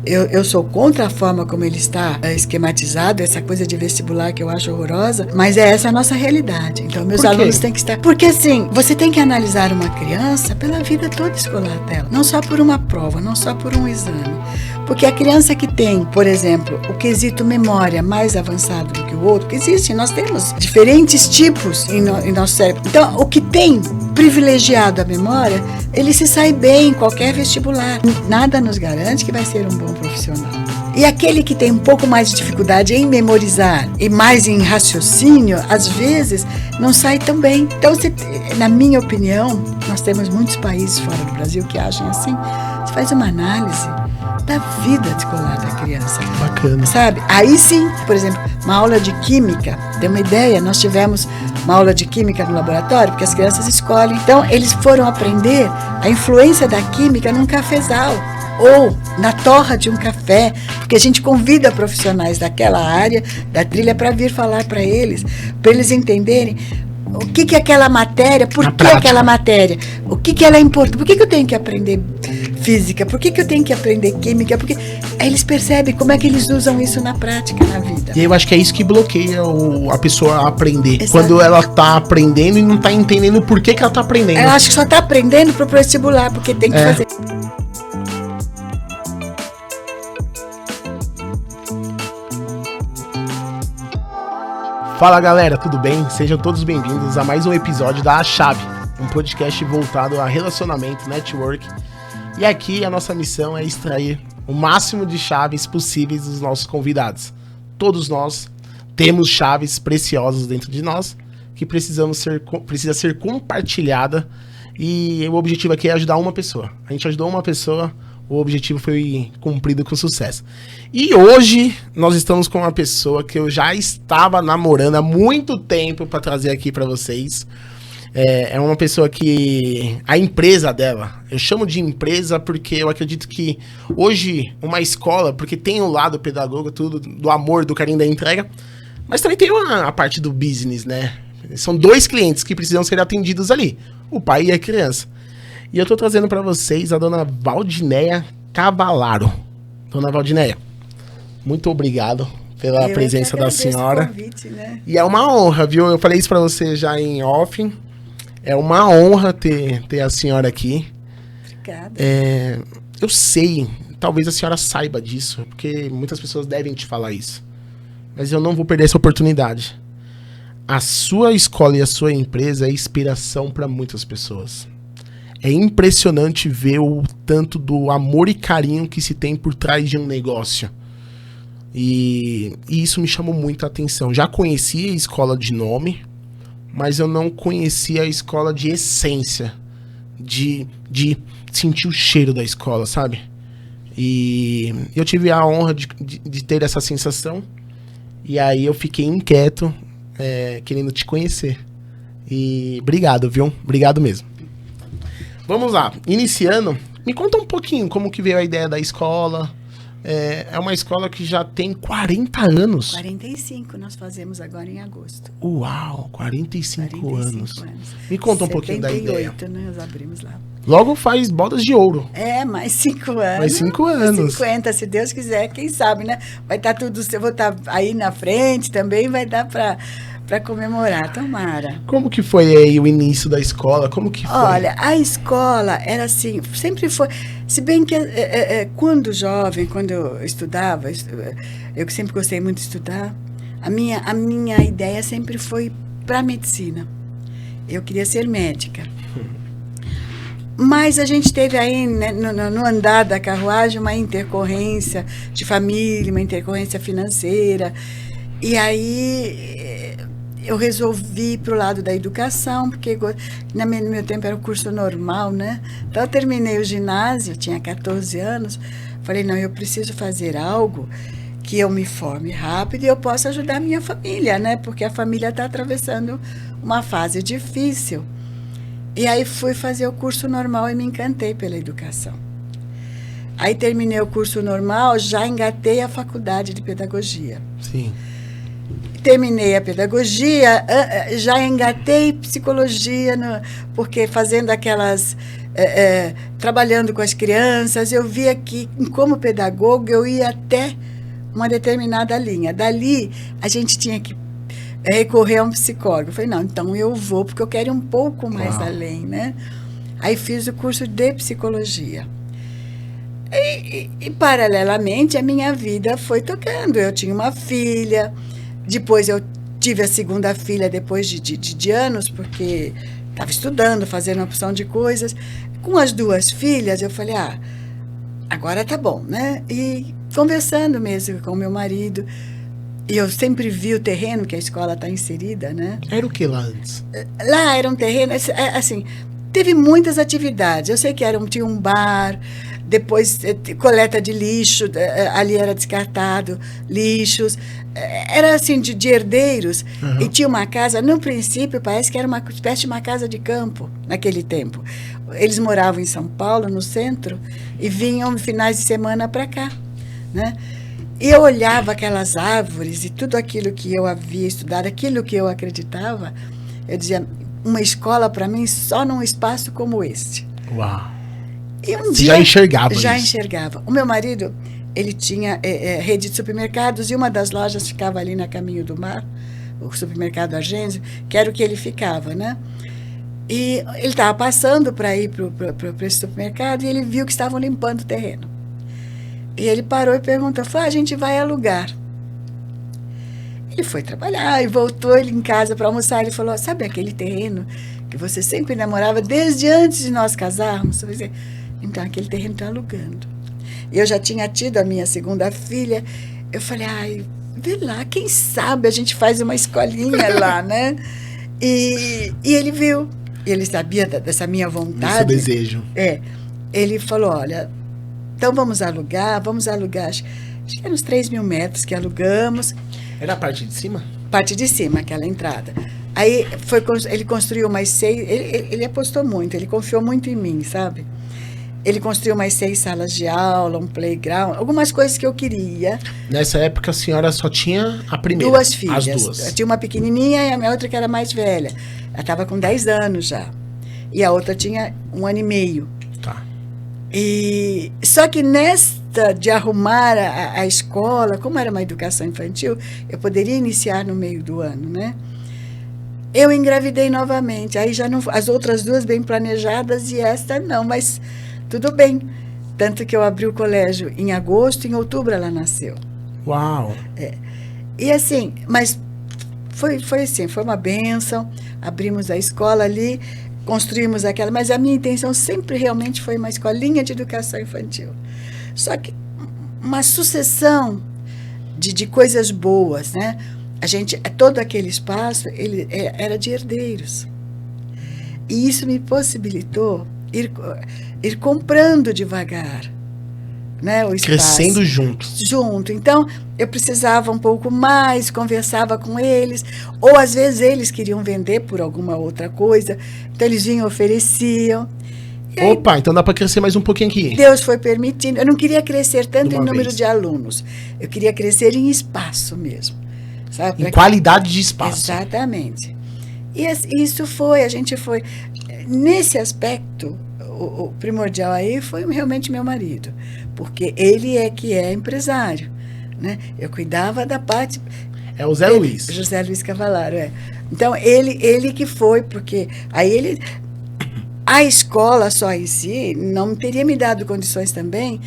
eu sou contra a forma como ele está esquematizado, essa coisa de vestibular que eu acho horrorosa, mas é essa a nossa realidade. Então, meus alunos têm que estar... Porque, assim, você tem que analisar uma criança pela vida toda escolar dela, não só por uma prova, não só por um exame. Porque a criança que tem, por exemplo, o quesito memória mais avançado do que o outro, que existe, nós temos diferentes tipos em nosso cérebro. Então, o que tem privilegiado a memória, ele se sai bem em qualquer vestibular. Nada nos garante que vai ser um bom profissional. E aquele que tem um pouco mais de dificuldade em memorizar e mais em raciocínio, às vezes, não sai tão bem. Então, na minha opinião, nós temos muitos países fora do Brasil que agem assim. Você faz uma análise da vida escolar da criança. Bacana. Sabe? Aí sim, por exemplo, uma aula de química, tem uma ideia, nós tivemos uma aula de química no laboratório, porque as crianças escolhem. Então, eles foram aprender a influência da química num cafezal, ou na torra de um café, porque a gente convida profissionais daquela área, da trilha, para vir falar para eles entenderem o que é aquela matéria, por que aquela matéria, o que ela é importante, por que eu tenho que aprender física, por que eu tenho que aprender química, porque aí eles percebem como é que eles usam isso na prática, na vida. E eu acho que é isso que bloqueia a pessoa a aprender. Exatamente. Quando ela tá aprendendo e não tá entendendo por que ela tá aprendendo. Eu acho que só tá aprendendo pro vestibular, porque tem que fazer. Fala galera, tudo bem? Sejam todos bem-vindos a mais um episódio da A Chave, um podcast voltado a relacionamento, network. E aqui a nossa missão é extrair o máximo de chaves possíveis dos nossos convidados. Todos nós temos chaves preciosas dentro de nós que precisa ser compartilhada, e o objetivo aqui é ajudar uma pessoa. A gente ajudou uma pessoa, o objetivo foi cumprido com sucesso. E hoje nós estamos com uma pessoa que eu já estava namorando há muito tempo para trazer aqui para vocês. É uma pessoa que a empresa dela, eu chamo de empresa porque eu acredito que hoje uma escola, porque tem o lado pedagogo, tudo do amor, do carinho da entrega, mas também tem a parte do business, né? São dois clientes que precisam ser atendidos ali, o pai e a criança. E eu tô trazendo para vocês a dona Valdinéia Cavallaro. Dona Valdinéia, muito obrigado pela presença da senhora. O convite, né? E é uma honra, viu? Eu falei isso para você já em off. É uma honra ter a senhora aqui. Obrigada. Eu sei, talvez a senhora saiba disso, porque muitas pessoas devem te falar isso. Mas eu não vou perder essa oportunidade. A sua escola e a sua empresa é inspiração para muitas pessoas. É impressionante ver o tanto do amor e carinho que se tem por trás de um negócio. E isso me chamou muito a atenção. Já conhecia a escola de nome, mas eu não conhecia a escola de essência. De sentir o cheiro da escola, sabe? E eu tive a honra de ter essa sensação. E aí eu fiquei inquieto, querendo te conhecer. E obrigado, viu? Obrigado mesmo. Vamos lá, iniciando, me conta um pouquinho como que veio a ideia da escola. É uma escola que já tem 40 anos. 45 nós fazemos agora em agosto. Uau, 45 anos. Me conta um pouquinho da ideia. 78, né, nós abrimos lá. Logo faz bodas de ouro. Mais 5 anos. Mais 5 anos. 50, se Deus quiser, quem sabe, né? Vai estar tudo, eu vou estar aí na frente também, vai dar para comemorar, tomara. Como que foi aí o início da escola? Como que foi? Olha, a escola era assim, sempre foi, se bem que quando jovem, quando eu estudava, eu que sempre gostei muito de estudar, a minha ideia sempre foi para medicina. Eu queria ser médica. Mas a gente teve aí, né, no andar da carruagem, uma intercorrência de família, uma intercorrência financeira, e aí eu resolvi ir para o lado da educação, porque no meu tempo era o curso normal, né? Então eu terminei o ginásio, eu tinha 14 anos, falei, não, eu preciso fazer algo que eu me forme rápido e eu possa ajudar a minha família, né? Porque a família está atravessando uma fase difícil. E aí fui fazer o curso normal e me encantei pela educação. Aí terminei o curso normal, já engatei a faculdade de pedagogia. Sim. terminei a pedagogia, já engatei psicologia, porque fazendo aquelas... trabalhando com as crianças, eu via que, como pedagogo, eu ia até uma determinada linha. Dali, a gente tinha que recorrer a um psicólogo. Eu falei, não, então eu vou, porque eu quero ir um pouco mais além, né? Aí fiz o curso de psicologia. E paralelamente, a minha vida foi tocando. Eu tinha uma filha, depois eu tive a segunda filha depois de anos, porque estava estudando, fazendo uma opção de coisas. Com as duas filhas, eu falei, agora tá bom, né? E conversando mesmo com o meu marido, e eu sempre vi o terreno que a escola está inserida, né? Era o que lá antes? Lá era um terreno, assim, teve muitas atividades. Eu sei que tinha um bar, depois coleta de lixo, ali era descartado lixos, era assim de herdeiros. Uhum. E tinha uma casa, no princípio parece que era uma espécie de uma casa de campo naquele tempo. Eles moravam em São Paulo, no centro, e vinham finais de semana para cá, né? E eu olhava aquelas árvores e tudo aquilo que eu havia estudado, aquilo que eu acreditava, eu dizia, uma escola para mim só num espaço como este. Uau! E Você já enxergava isso? Já enxergava. O meu marido, ele tinha rede de supermercados, e uma das lojas ficava ali na Caminho do Mar, o supermercado Argênio, que era o que ele ficava, né? E ele estava passando para ir para esse supermercado, e ele viu que estavam limpando o terreno. E ele parou e perguntou, falou, a gente vai alugar. Ele foi trabalhar e voltou ele em casa para almoçar. Ele falou, sabe aquele terreno que você sempre namorava desde antes de nós casarmos? Eu disse, então, aquele terreno está alugando. E eu já tinha tido a minha segunda filha. Eu falei, vê lá, quem sabe a gente faz uma escolinha lá, né? E ele viu. E ele sabia dessa minha vontade. Esse desejo. Ele falou, olha... Então vamos alugar, acho que eram uns 3.000 metros que alugamos. Era a parte de cima? Parte de cima, aquela entrada. Aí ele construiu mais 6, ele apostou muito, ele confiou muito em mim, sabe? Ele construiu mais 6 salas de aula, um playground, algumas coisas que eu queria. Nessa época a senhora só tinha a primeira? 2 filhas. As 2. Eu tinha uma pequenininha e a minha outra que era mais velha. Ela estava com 10 anos já. E a outra tinha 1 ano e meio. Tá. E só que nesta de arrumar a escola, como era uma educação infantil, eu poderia iniciar no meio do ano, né? Eu engravidei novamente, aí já não, as outras 2 bem planejadas e esta não, mas tudo bem. Tanto que eu abri o colégio em agosto, em outubro ela nasceu. Uau! E assim, mas foi assim, foi uma bênção, abrimos a escola ali, construímos aquela, mas a minha intenção sempre realmente foi uma escolinha de educação infantil. Só que uma sucessão de coisas boas, né? Todo aquele espaço, ele era de herdeiros. E isso me possibilitou ir comprando devagar, né, o espaço. Crescendo juntos. Junto. Então, eu precisava um pouco mais, conversava com eles, ou às vezes eles queriam vender por alguma outra coisa, então eles vinham, ofereciam. Aí, opa, então dá para crescer mais um pouquinho aqui. Deus foi permitindo. Eu não queria crescer tanto em número de alunos, eu queria crescer em espaço mesmo. Sabe? Em qualidade de espaço. Exatamente. E isso foi, a gente foi... Nesse aspecto, o primordial aí foi realmente meu marido, porque ele que é empresário, né? Eu cuidava da parte... É o Zé Luiz. José Luiz Cavalaro, Então, ele que foi, porque aí a escola só em si não teria me dado condições também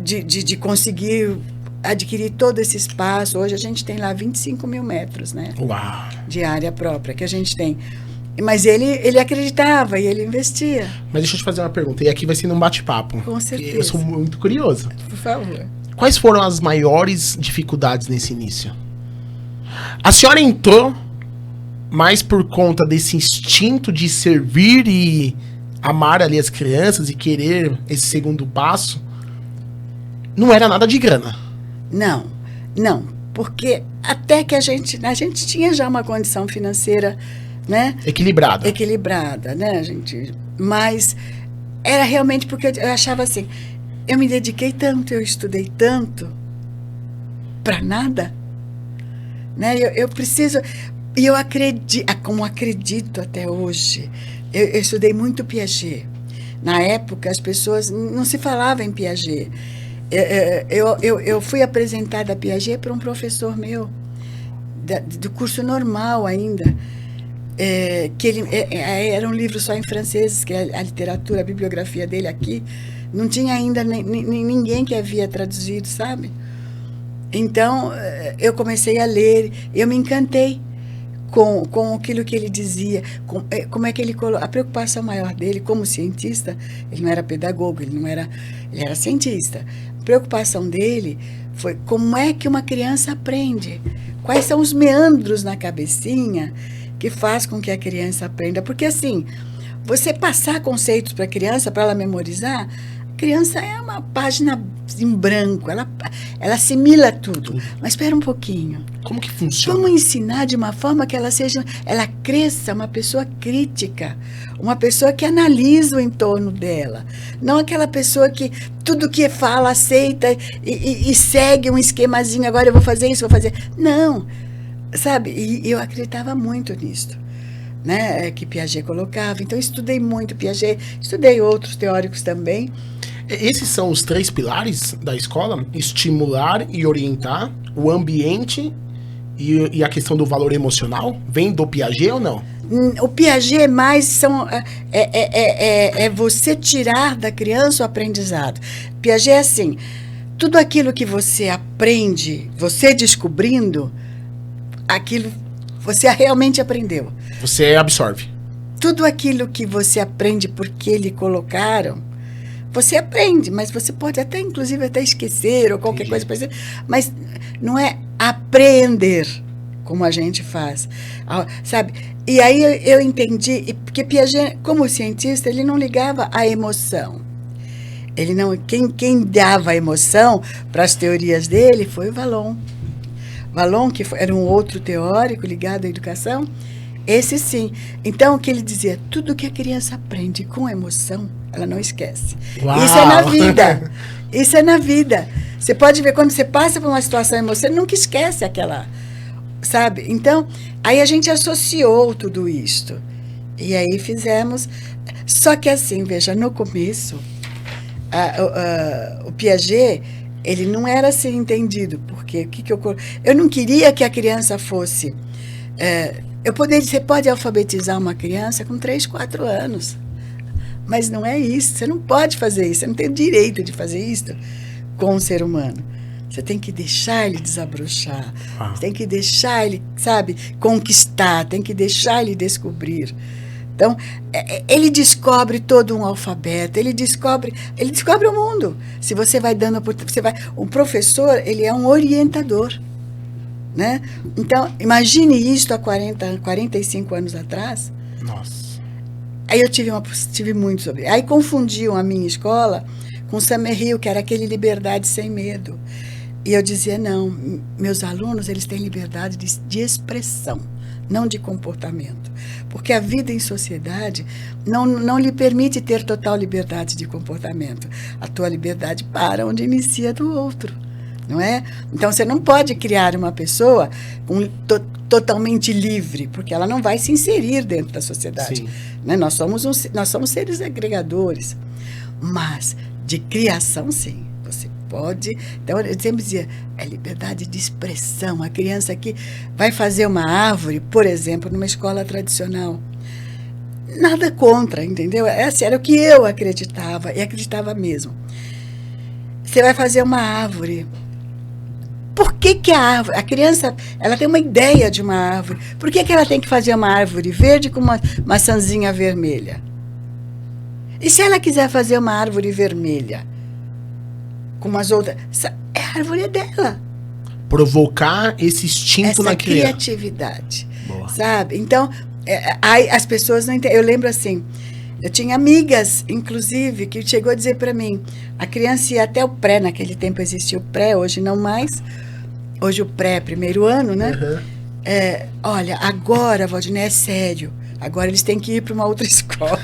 de conseguir adquirir todo esse espaço. Hoje a gente tem lá 25.000 metros, né? Uau! De área própria que a gente tem. Mas ele acreditava e ele investia. Mas deixa eu te fazer uma pergunta, e aqui vai ser um bate-papo. Com certeza. Eu sou muito curioso. Por favor. Quais foram as maiores dificuldades nesse início? A senhora entrou mais por conta desse instinto de servir e amar ali as crianças e querer esse segundo passo? Não era nada de grana. Não, porque até que a gente tinha já uma condição financeira, né? Equilibrada, né, gente? Mas era realmente porque eu achava assim, eu me dediquei tanto, eu estudei tanto, para nada, né? Eu preciso, e eu acredito, como acredito até hoje, eu estudei muito Piaget. Na época, as pessoas não se falava em Piaget. Eu fui apresentada a Piaget por um professor meu, do curso normal ainda, que ele era um livro só em francês, que é a literatura, a bibliografia dele aqui, não tinha ainda ninguém que havia traduzido, sabe? Então, eu comecei a ler, eu me encantei com aquilo que ele dizia, como é que ele a preocupação maior dele como cientista, ele não era pedagogo, ele era cientista. A preocupação dele foi como é que uma criança aprende, quais são os meandros na cabecinha que faz com que a criança aprenda, porque assim, você passar conceitos para a criança, para ela memorizar, a criança é uma página em branco, ela assimila tudo. Mas espera um pouquinho. Como que funciona? Vamos ensinar de uma forma que ela cresça uma pessoa crítica, uma pessoa que analisa o entorno dela, não aquela pessoa que tudo que fala aceita e segue um esquemazinho, agora eu vou fazer isso, vou fazer. Não, sabe? E eu acreditava muito nisso, né? Que Piaget colocava. Então, eu estudei muito Piaget, estudei outros teóricos também. Esses são os 3 pilares da escola? Estimular e orientar, o ambiente e a questão do valor emocional? Vem do Piaget ou não? O Piaget mais é você tirar da criança o aprendizado. Piaget é assim, tudo aquilo que você aprende, você descobrindo, aquilo você realmente aprendeu. Você absorve. Tudo aquilo que você aprende porque lhe colocaram, você aprende, mas você pode até, inclusive, até esquecer ou qualquer coisa parecida, mas não é apreender como a gente faz, sabe? E aí eu entendi, porque Piaget, como cientista, ele não ligava à emoção. Ele não, quem dava a emoção para as teorias dele foi o Vallon. Vallon, que era um outro teórico ligado à educação, esse sim. Então, o que ele dizia, tudo que a criança aprende com emoção, ela não esquece. Uau. Isso é na vida. Isso é na vida. Você pode ver, quando você passa por uma situação emocional, você nunca esquece aquela, sabe? Então, aí a gente associou tudo isto. E aí fizemos. Só que assim, veja, no começo, o Piaget, ele não era assim entendido, porque eu não queria que a criança fosse... você pode alfabetizar uma criança com 3, 4 anos, mas não é isso, você não pode fazer isso, você não tem o direito de fazer isso com um ser humano. Você tem que deixar ele desabrochar, você tem que deixar ele, sabe, conquistar, tem que deixar ele descobrir. Então, ele descobre todo um alfabeto, ele descobre o mundo. Se você vai dando, um professor, ele é um orientador, né? Então, imagine isso há 45 anos atrás. Nossa. Aí eu tive muito sobre. Aí confundiam a minha escola com o Summerhill, que era aquele liberdade sem medo. E eu dizia, não, meus alunos, eles têm liberdade de expressão, não de comportamento. Porque a vida em sociedade não lhe permite ter total liberdade de comportamento. A tua liberdade para onde inicia do outro, não é? Então, você não pode criar uma pessoa totalmente livre, porque ela não vai se inserir dentro da sociedade. Né? Nós somos seres agregadores. Mas, de criação, sim. Você pode... Então, eu sempre dizia, é liberdade de expressão. A criança aqui vai fazer uma árvore, por exemplo, numa escola tradicional. Nada contra, entendeu? Era o que eu acreditava, e acreditava mesmo. Você vai fazer uma árvore. Por que a árvore... A criança, ela tem uma ideia de uma árvore. Por que ela tem que fazer uma árvore verde com uma maçãzinha vermelha? E se ela quiser fazer uma árvore vermelha com umas outras... A árvore é dela. Provocar esse instinto na criança. Essa criatividade. Boa. Sabe? Então, as pessoas não entendem. Eu lembro assim, eu tinha amigas, inclusive, que chegou a dizer para mim, a criança ia até o pré, naquele tempo existia o pré, hoje não mais. Hoje o pré, primeiro ano, né? Uhum. Olha, agora, Valdinei, é sério. Agora eles têm que ir para uma outra escola.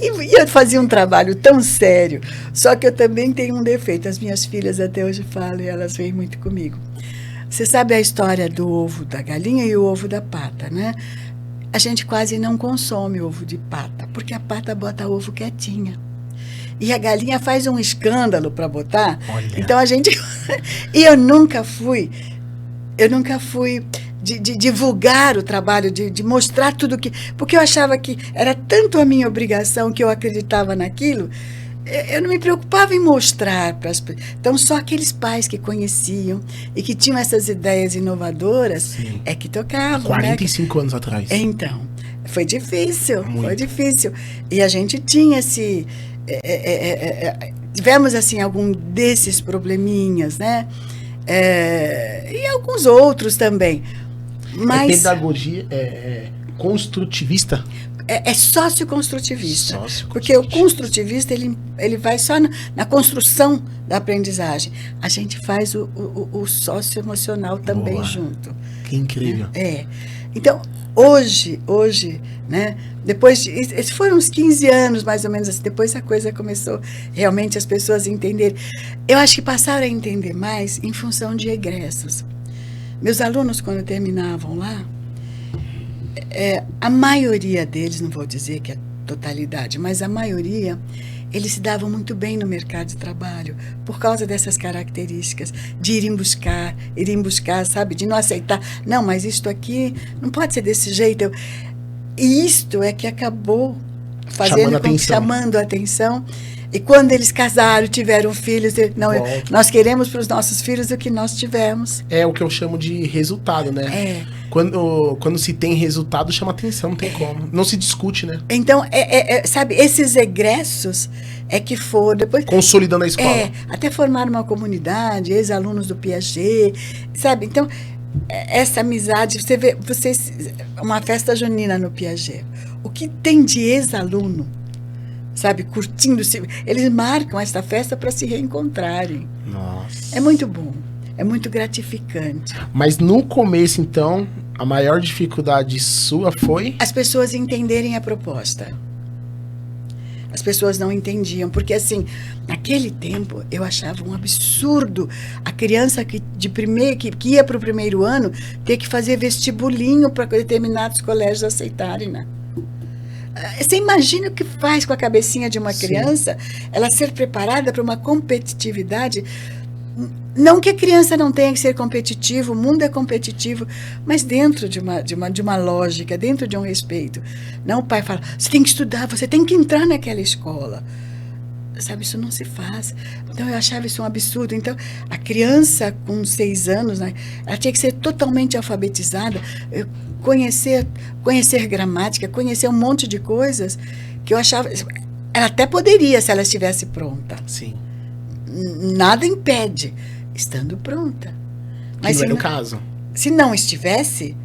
E eu fazia um trabalho tão sério. Só que eu também tenho um defeito. As minhas filhas até hoje falam e elas vêm muito comigo. Você sabe a história do ovo da galinha e o ovo da pata, né? A gente quase não consome ovo de pata, porque a pata bota ovo quietinha. E a galinha faz um escândalo para botar. Olha. Então a gente... E eu nunca fui de divulgar o trabalho, de mostrar tudo que... Porque eu achava que era tanto a minha obrigação que eu acreditava naquilo, eu não me preocupava em mostrar para as pessoas. Então, só aqueles pais que conheciam e que tinham essas ideias inovadoras Sim. é que tocavam. 45 anos atrás. Então, foi difícil, Muito. foi difícil. E a gente tinha esse... tivemos, assim, algum desses probleminhas, né? E alguns outros também. Mas pedagogia construtivista? É socioconstrutivista. Porque o construtivista, ele vai só na construção da aprendizagem. A gente faz o socioemocional também. Boa. Junto. Que incrível. Então, hoje, né, depois esses foram uns 15 anos, mais ou menos, assim, depois a coisa começou realmente as pessoas a entenderem. Eu acho que passaram a entender mais em função de egressos. Meus alunos, quando terminavam lá, a maioria deles, não vou dizer que é totalidade, mas a maioria, eles se davam muito bem no mercado de trabalho, por causa dessas características, de irem buscar, sabe, de não aceitar, não, mas isto aqui não pode ser desse jeito. E isto é que acabou chamando a atenção. E quando eles casaram, tiveram filhos, nós queremos para os nossos filhos o que nós tivemos. É o que eu chamo de resultado, né? Quando se tem resultado, chama atenção, não tem como. Não se discute, né? Então, sabe, esses egressos é que foram depois... Consolidando a escola. Até formaram uma comunidade, ex-alunos do Piaget, sabe? Então, essa amizade, você vê, uma festa junina no Piaget. O que tem de ex-aluno, sabe, curtindo-se, eles marcam esta festa para se reencontrarem. Nossa. É muito bom, é muito gratificante. Mas no começo, então, a maior dificuldade sua foi? As pessoas entenderem a proposta. As pessoas não entendiam, porque assim, naquele tempo eu achava um absurdo a criança que ia para o primeiro ano ter que fazer vestibulinho para determinados colégios aceitarem, né? Você imagina o que faz com a cabecinha de uma criança, ela ser preparada para uma competitividade? Não que a criança não tenha que ser competitiva, o mundo é competitivo, mas dentro de uma lógica, dentro de um respeito. Não o pai fala, você tem que estudar, você tem que entrar naquela escola. Sabe, isso não se faz. Então, eu achava isso um absurdo. Então, a criança com 6 anos, né, ela tinha que ser totalmente alfabetizada, conhecer gramática, conhecer um monte de coisas que eu achava... Ela até poderia, se ela estivesse pronta. Sim. Nada impede, estando pronta. Mas não era o caso. Se não estivesse,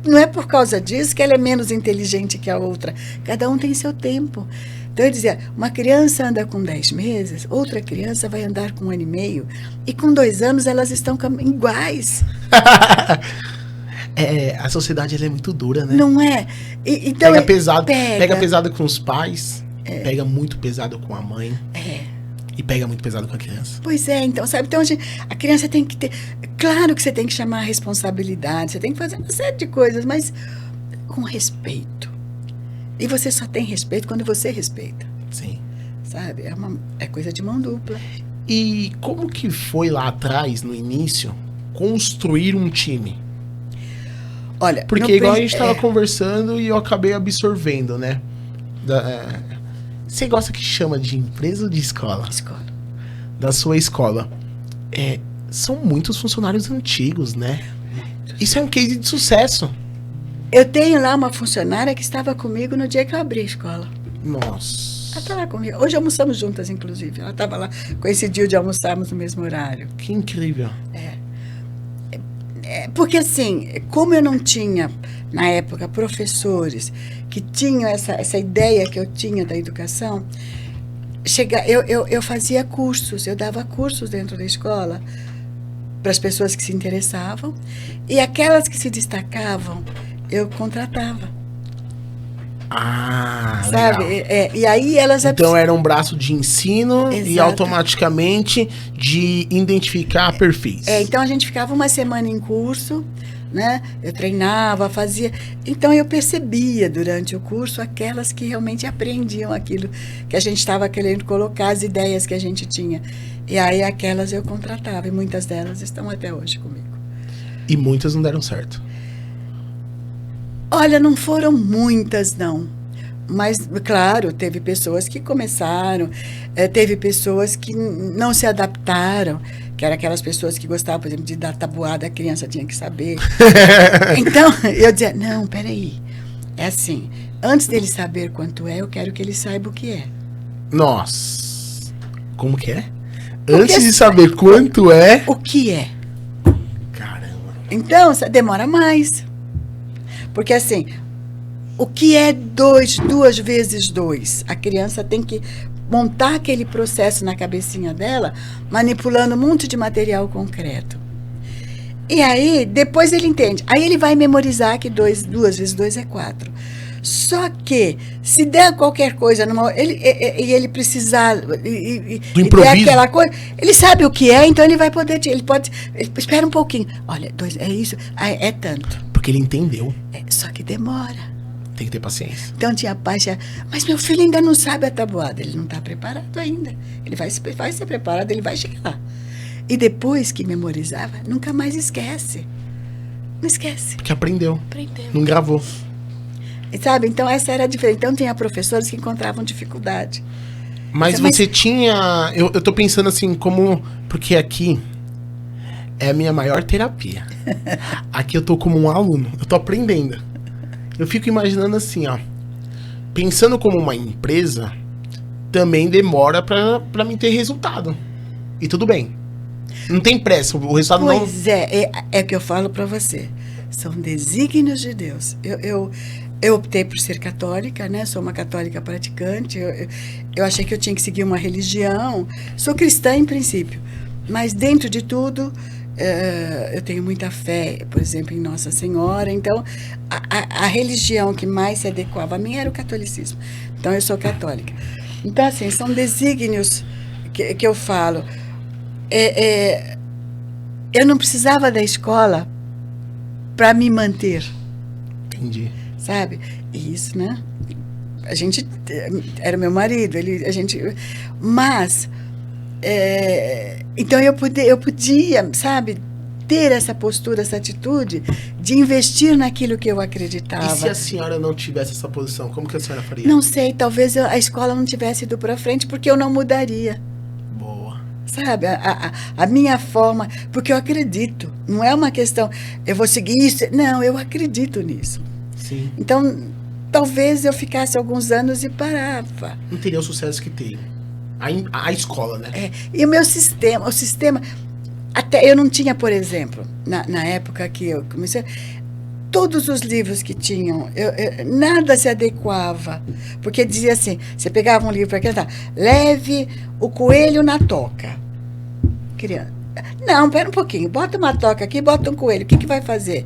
não é por causa disso que ela é menos inteligente que a outra. Cada um tem seu tempo. Então, eu dizia, uma criança anda com 10 meses, outra criança vai andar com 1 ano e meio, e com 2 anos elas estão iguais. A sociedade ela é muito dura, né? Não é? Então, pega pesado com os pais, pega muito pesado com a mãe. E pega muito pesado com a criança. Pois é, então, sabe? Então, a criança tem que ter... Claro que você tem que chamar a responsabilidade, você tem que fazer uma série de coisas, mas com respeito. E você só tem respeito quando você respeita. Sim. Sabe? É coisa de mão dupla. E como que foi lá atrás, no início, construir um time? Olha... Porque igual a gente estava conversando e eu acabei absorvendo, né? Você gosta que chama de empresa ou de escola? Escola. Da sua escola. São muitos funcionários antigos, né? Isso é um case de sucesso. Eu tenho lá uma funcionária que estava comigo no dia que eu abri a escola. Nossa. Ela está lá comigo. Hoje almoçamos juntas, inclusive. Ela estava lá, coincidiu de almoçarmos no mesmo horário. Que incrível. Porque assim, como eu não tinha, na época, professores que tinham essa ideia que eu tinha da educação, eu fazia cursos, eu dava cursos dentro da escola para as pessoas que se interessavam, e aquelas que se destacavam, eu contratava. Ah, sabe? legal. E aí elas... Então era um braço de ensino e Exato. automaticamente de identificar perfis. Então a gente ficava uma semana em curso, né? Eu treinava, fazia... Então eu percebia durante o curso aquelas que realmente aprendiam aquilo que a gente estava querendo colocar, as ideias que a gente tinha. E aí aquelas eu contratava, e muitas delas estão até hoje comigo. E muitas não deram certo. Olha, não foram muitas, não. Mas, claro, teve pessoas que começaram, teve pessoas que não se adaptaram, que eram aquelas pessoas que gostavam, por exemplo, de dar tabuada, a criança tinha que saber. Então, eu dizia, não, peraí, é assim, antes dele saber quanto é, eu quero que ele saiba o que é. Nossa, como que é? Porque Antes de saber quanto é... O que é? Caramba. Então, demora mais. Porque assim, o que é 2 vezes 2? A criança tem que montar aquele processo na cabecinha dela, manipulando um monte de material concreto. E aí, depois ele entende. Aí ele vai memorizar que 2 vezes 2 é 4. Só que, se der qualquer coisa, ele precisar e der aquela coisa, ele sabe o que é, então ele vai poder, ele espera um pouquinho. Olha, 2 é isso, é tanto. Porque ele entendeu. Só que demora. Tem que ter paciência. Então tinha pais, mas meu filho ainda não sabe a tabuada, ele não está preparado ainda. Ele vai ser preparado, ele vai chegar lá. E depois que memorizava, nunca mais esquece. Não esquece. Porque aprendeu. Aprendeu. Não gravou. Sabe? Então essa era a diferença. Então tinha professores que encontravam dificuldade. Mas você tinha... Eu tô pensando assim, como... Porque aqui é a minha maior terapia. Aqui eu tô como um aluno. Eu tô aprendendo. Eu fico imaginando assim, ó. Pensando como uma empresa, também demora pra mim ter resultado. E tudo bem. Não tem pressa. O resultado não... Pois é que eu falo pra você. São desígnios de Deus. Eu optei por ser católica, né? Sou uma católica praticante. Eu achei que eu tinha que seguir uma religião. Sou cristã em princípio. Mas dentro de tudo, eu tenho muita fé, por exemplo, em Nossa Senhora. Então, a religião que mais se adequava a mim era o catolicismo. Então, eu sou católica. Então, assim, são desígnios que eu falo. Eu não precisava da escola para me manter. Entendi. Sabe? E isso, né? A gente... Era meu marido, mas... então eu podia, sabe, ter essa postura, essa atitude de investir naquilo que eu acreditava. E se a senhora não tivesse essa posição, como que a senhora faria? Não sei, talvez a escola não tivesse ido para frente, porque eu não mudaria. Boa. Sabe, a minha forma, porque eu acredito, não é uma questão, eu vou seguir isso, não, eu acredito nisso. Sim. Então, talvez eu ficasse alguns anos e parava. Não teria o sucesso que tem. A escola, né? E o sistema, até eu não tinha, por exemplo, na época que eu comecei, todos os livros que tinham, nada se adequava, porque dizia assim, você pegava um livro para cantar, leve o coelho na toca. Criança, não, pera um pouquinho, bota uma toca aqui, bota um coelho, o que vai fazer?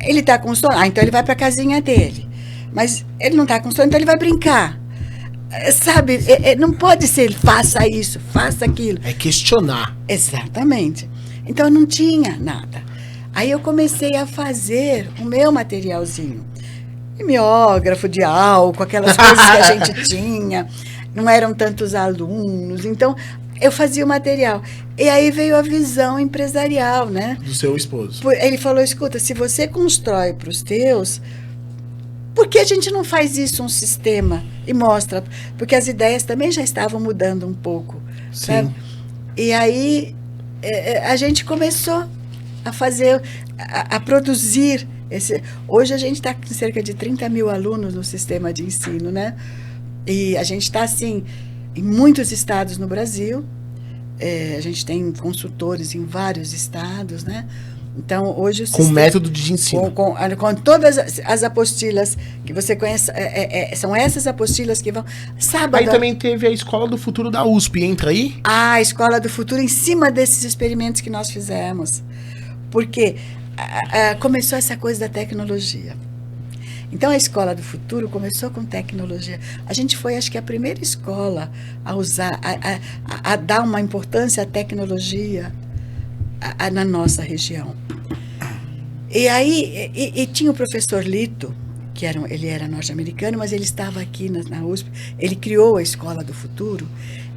Ele está com sono? Então ele vai para a casinha dele. Mas ele não está com sono, então ele vai brincar. Sabe, não pode ser faça isso, faça aquilo. É questionar. Exatamente. Então não tinha nada. Aí eu comecei a fazer o meu materialzinho. Mimeógrafo de álcool, aquelas coisas que a gente tinha. Não eram tantos alunos. Então eu fazia o material. E aí veio a visão empresarial, né? Do seu esposo. Ele falou, escuta, se você constrói para os teus... Por que a gente não faz isso, um sistema, e mostra? Porque as ideias também já estavam mudando um pouco. Sim. Sabe? E aí a gente começou a fazer, a produzir. Hoje a gente está com cerca de 30 mil alunos no sistema de ensino, né? E a gente está, assim, em muitos estados no Brasil. A gente tem consultores em vários estados, né? Então, hoje... Com método de ensino. Com todas as apostilas que você conhece, são essas apostilas que vão... Sábado... Aí também teve a Escola do Futuro da USP, entra aí? A Escola do Futuro, em cima desses experimentos que nós fizemos. Porque começou essa coisa da tecnologia. Então, a Escola do Futuro começou com tecnologia. A gente foi, acho que, a primeira escola a usar, a dar uma importância à tecnologia na nossa região. E aí, e tinha o professor Lito, ele era norte-americano, mas ele estava aqui na USP, ele criou a Escola do Futuro,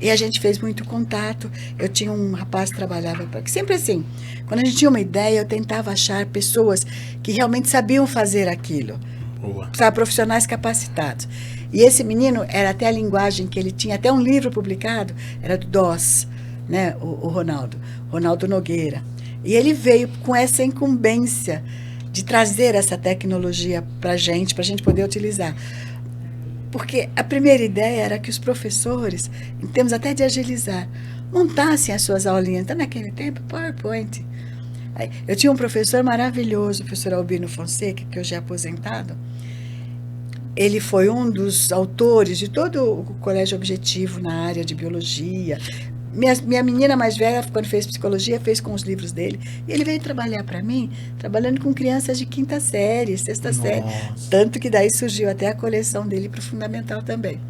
e a gente fez muito contato. Eu tinha um rapaz que trabalhava, sempre assim, quando a gente tinha uma ideia, eu tentava achar pessoas que realmente sabiam fazer aquilo, sabe, profissionais capacitados. E esse menino, era até a linguagem que ele tinha, até um livro publicado, era do DOS, né, o Ronaldo Nogueira. E ele veio com essa incumbência de trazer essa tecnologia para a gente poder utilizar. Porque a primeira ideia era que os professores, em termos até de agilizar, montassem as suas aulinhas. Então, naquele tempo, PowerPoint. Eu tinha um professor maravilhoso, o professor Albino Fonseca, que hoje é aposentado. Ele foi um dos autores de todo o colégio objetivo na área de biologia. Minha menina mais velha, quando fez psicologia, fez com os livros dele. E ele veio trabalhar para mim, trabalhando com crianças de 5ª série, 6ª série. Tanto que daí surgiu até a coleção dele para o fundamental também.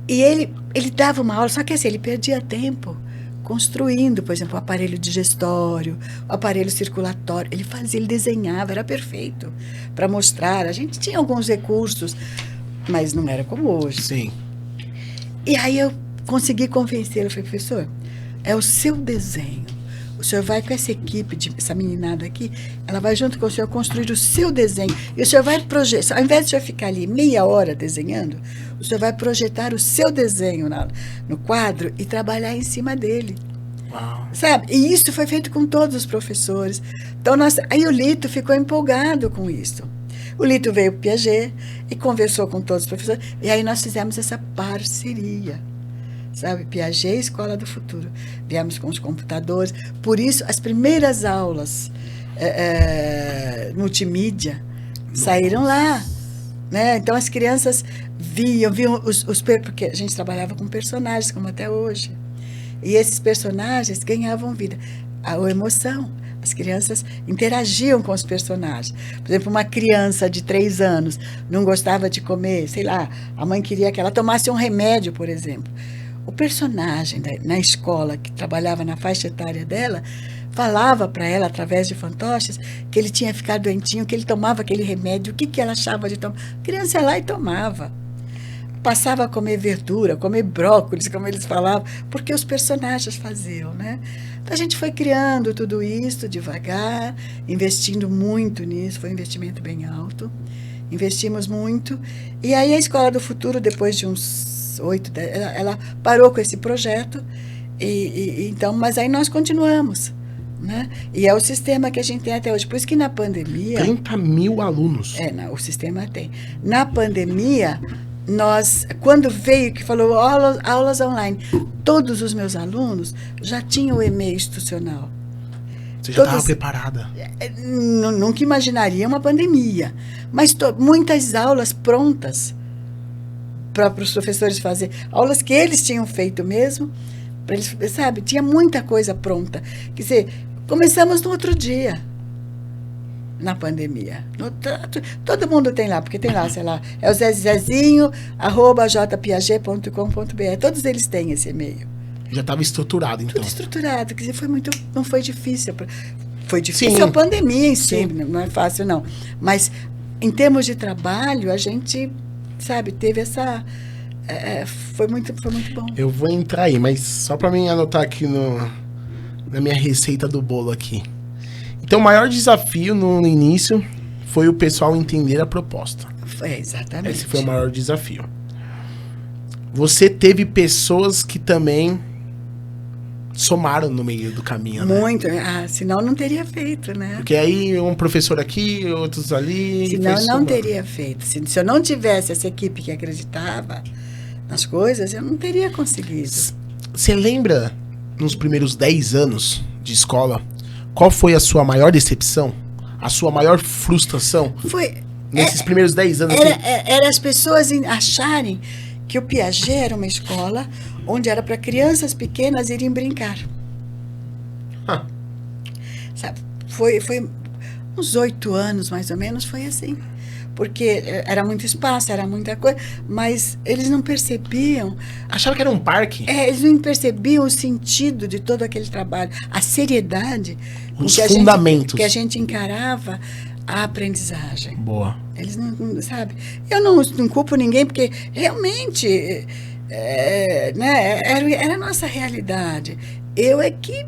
E ele dava uma aula, só que assim, ele perdia tempo construindo, por exemplo, o aparelho digestório, o aparelho circulatório. Ele desenhava, era perfeito para mostrar. A gente tinha alguns recursos, mas não era como hoje. Sim. E aí eu consegui convencê-lo. Eu falei, professor, é o seu desenho. O senhor vai com essa equipe, essa meninada aqui, ela vai junto com o senhor construir o seu desenho. E o senhor vai projetar, ao invés de o senhor ficar ali meia hora desenhando, o senhor vai projetar o seu desenho no quadro e trabalhar em cima dele. Uau. Sabe? E isso foi feito com todos os professores. Então, aí o Lito ficou empolgado com isso. O Lito veio para o Piaget e conversou com todos os professores. E aí nós fizemos essa parceria. Sabe, Piaget e Escola do Futuro. Viemos com os computadores. Por isso, as primeiras aulas multimídia saíram lá. Né? Então, as crianças viam porque a gente trabalhava com personagens, como até hoje. E esses personagens ganhavam vida. A emoção. As crianças interagiam com os personagens. Por exemplo, uma criança de 3 anos não gostava de comer, sei lá, a mãe queria que ela tomasse um remédio, por exemplo. O personagem na escola, que trabalhava na faixa etária dela, falava para ela, através de fantoches, que ele tinha ficado doentinho, que ele tomava aquele remédio, o que ela achava de tomar. A criança ia lá e tomava. Passava a comer verdura, comer brócolis, como eles falavam, porque os personagens faziam, né? Então, a gente foi criando tudo isso devagar, investindo muito nisso, foi um investimento bem alto, investimos muito. E aí a Escola do Futuro, depois de uns 8, 10, ela parou com esse projeto, então, mas aí nós continuamos, né? E é o sistema que a gente tem até hoje. Por isso que na pandemia... 30 mil alunos. O sistema tem. Na pandemia, quando veio que falou aulas online, todos os meus alunos já tinham o e-mail institucional. Você já estava preparada? Nunca imaginaria uma pandemia, mas muitas aulas prontas para os professores fazer, aulas que eles tinham feito mesmo, para eles, sabe, tinha muita coisa pronta. Quer dizer, começamos no outro dia, na pandemia. Todo mundo tem lá, porque tem lá, sei lá, é o zezinho@jpiaget.com.br, todos eles têm esse e-mail. Já estava estruturado, então. Tudo estruturado, quer dizer, não foi difícil. Foi difícil a pandemia em si, não é fácil não. Mas, em termos de trabalho, a gente... sabe, teve essa... foi muito bom. Eu vou entrar aí, mas só para mim anotar aqui na minha receita do bolo aqui. Então, o maior desafio no início foi o pessoal entender a proposta. Exatamente. Esse foi o maior desafio. Você teve pessoas que também somaram no meio do caminho, né? Muito, senão não teria feito, né? Porque aí um professor aqui, outros ali... Senão não teria feito. Se eu não tivesse essa equipe que acreditava nas coisas, eu não teria conseguido. Você lembra, nos primeiros 10 anos de escola, qual foi a sua maior decepção? A sua maior frustração? Nesses primeiros 10 anos? Era as pessoas acharem que o Piaget era uma escola onde era para crianças pequenas irem brincar. Sabe, foi uns 8 anos, mais ou menos, foi assim. porque era muito espaço, era muita coisa, mas eles não percebiam. Achava que era um parque? Eles não percebiam o sentido de todo aquele trabalho, a seriedade, os fundamentos que a gente encarava a aprendizagem. Boa. Eles não sabe? Eu não culpo ninguém, porque realmente né, era a nossa realidade. Eu é que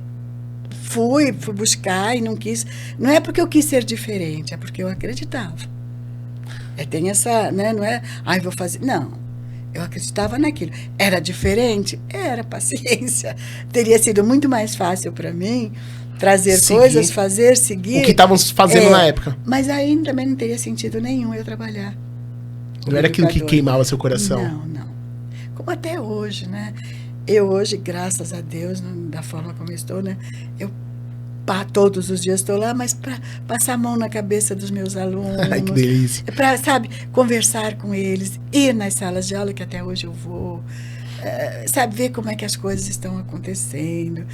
fui buscar e não quis. Não é porque eu quis ser diferente, é porque eu acreditava. Tem essa, né, não é, vou fazer. Não, eu acreditava naquilo. Era diferente? Era, paciência. Teria sido muito mais fácil para mim trazer coisas, seguir. O que estavam fazendo na época. Mas aí também não teria sentido nenhum eu trabalhar. Não era aquilo que queimava seu coração? Não. Como até hoje, né? Eu hoje, graças a Deus, da forma como eu estou, né? Eu todos os dias estou lá, mas para passar a mão na cabeça dos meus alunos. Ai, que delícia. Para, sabe, conversar com eles, ir nas salas de aula, que até hoje eu vou, sabe, ver como é que as coisas estão acontecendo.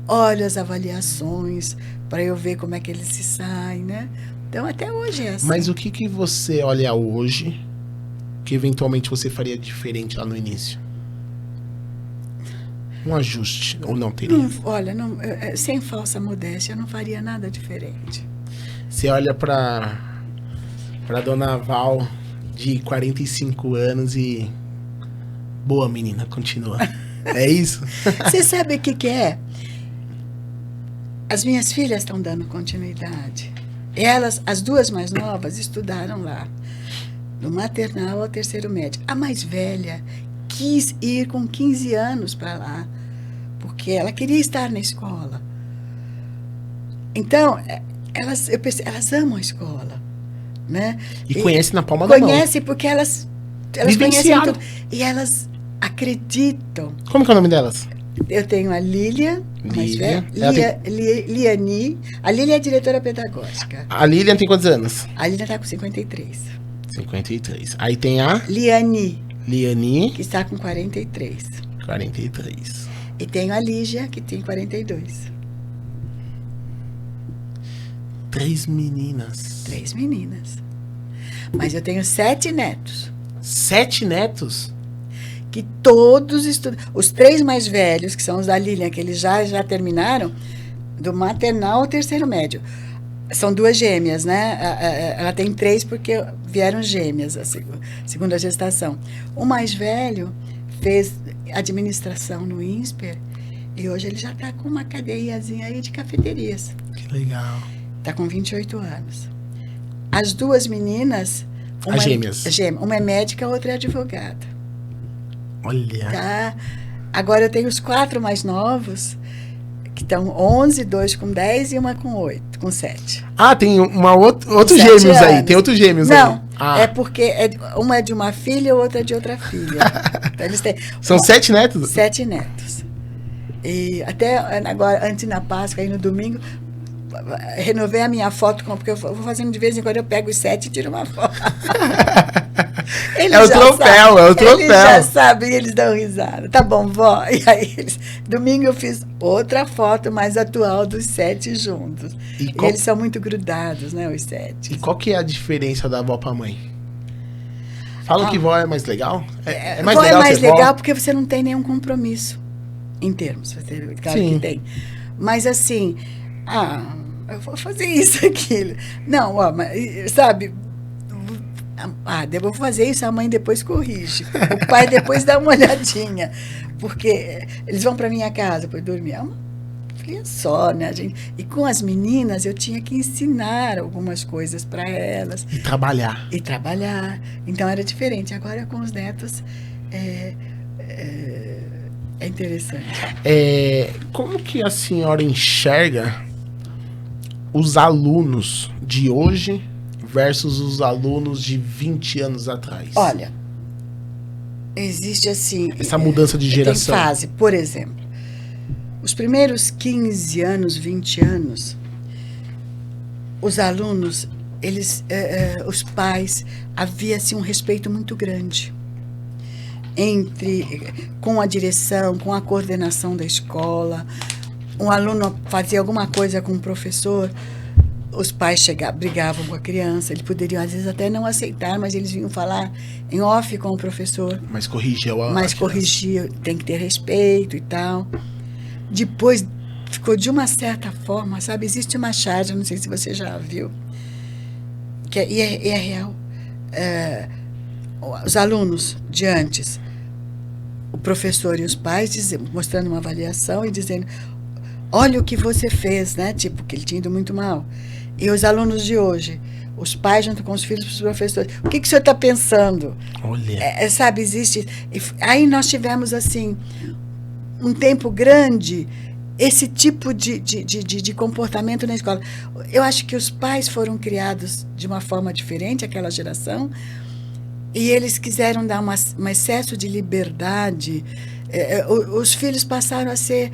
Olho as avaliações para eu ver como é que eles se saem, né? Então, até hoje é assim. Mas o que você olha hoje que eventualmente você faria diferente lá no início? Um ajuste, ou não teria? Olha, sem falsa modéstia, eu não faria nada diferente. Você olha para dona Val, de 45 anos e... Boa, menina, continua. É isso? Você sabe o que é? As minhas filhas estão dando continuidade. Elas, as duas mais novas, estudaram lá, do maternal ao terceiro médio. A mais velha quis ir com 15 anos para lá, porque ela queria estar na escola. Então, elas amam a escola, né? E conhecem na palma da mão. Conhecem porque elas conhecem tudo. E elas acreditam. Como que é o nome delas? Eu tenho a Lília, mais velha, Liani. A Lília é a diretora pedagógica. A Lilian tem quantos anos? A Lília está com 53. 53. Aí tem a... Liani, que está com 43. 43. E tenho a Lígia, que tem 42. 3 meninas. 3 meninas. Mas eu tenho 7 netos. 7 netos? Que todos estudam. Os 3 mais velhos, que são os da Lilian, que eles já terminaram, do maternal ao terceiro médio. São 2 gêmeas, né? Ela tem 3 porque vieram gêmeas, a segunda gestação. O mais velho fez administração no INSPER e hoje ele já está com uma cadeiazinha aí de cafeterias. Que legal. Está com 28 anos. As 2 meninas... As gêmeas. Uma é médica, a outra é advogada. Olha. Tá? Agora eu tenho os 4 mais novos, que estão 11, 2 com 10 e uma com 8, com 7. Ah, tem outros gêmeos anos. Aí. Tem outros gêmeos aí. Não, é porque uma é de uma filha e outra é de outra filha. Então, eles têm, São 7 netos? 7 netos. E até agora, antes na Páscoa, aí no domingo, renovei a minha foto, porque eu vou fazendo de vez em quando, eu pego os 7 e tiro uma foto. É o troféu. Eles já sabem, eles dão risada. Tá bom, vó. E aí, domingo eu fiz outra foto mais atual dos 7 juntos. E eles são muito grudados, né, os 7. E qual que é a diferença da avó pra mãe? Falam que vó é mais legal? É mais vó legal é mais legal vó? porque você não tem nenhum compromisso, em termos. Claro Sim. que tem. Mas assim, eu vou fazer isso, aquilo. Não, mas, sabe... eu vou fazer isso, a mãe depois corrige. O pai depois dá uma olhadinha. Porque eles vão para minha casa para dormir. É uma filha só, né, gente? E com as meninas eu tinha que ensinar algumas coisas para elas. E trabalhar. Então era diferente. Agora com os netos é interessante. Como que a senhora enxerga os alunos de hoje versus os alunos de 20 anos atrás? Olha, existe assim... Essa mudança de geração. Tem fase, por exemplo, os primeiros 15 anos, 20 anos, os alunos, os pais, havia assim, um respeito muito grande com a direção, com a coordenação da escola. Um aluno fazia alguma coisa com o professor, os pais brigavam com a criança, eles poderiam às vezes até não aceitar, mas eles vinham falar em off com o professor. Mas corrigia tem que ter respeito e tal. Depois ficou de uma certa forma, sabe? Existe uma charge, não sei se você já viu, e é real. Os alunos de antes, o professor e os pais mostrando uma avaliação e dizendo: olha o que você fez, né? Tipo, que ele tinha ido muito mal. E os alunos de hoje, os pais junto com os filhos, os professores, o que o senhor está pensando? Olha. Sabe, existe. Aí nós tivemos, assim, um tempo grande, esse tipo de comportamento na escola. Eu acho que os pais foram criados de uma forma diferente, aquela geração, e eles quiseram dar um excesso de liberdade. Os filhos passaram a ser...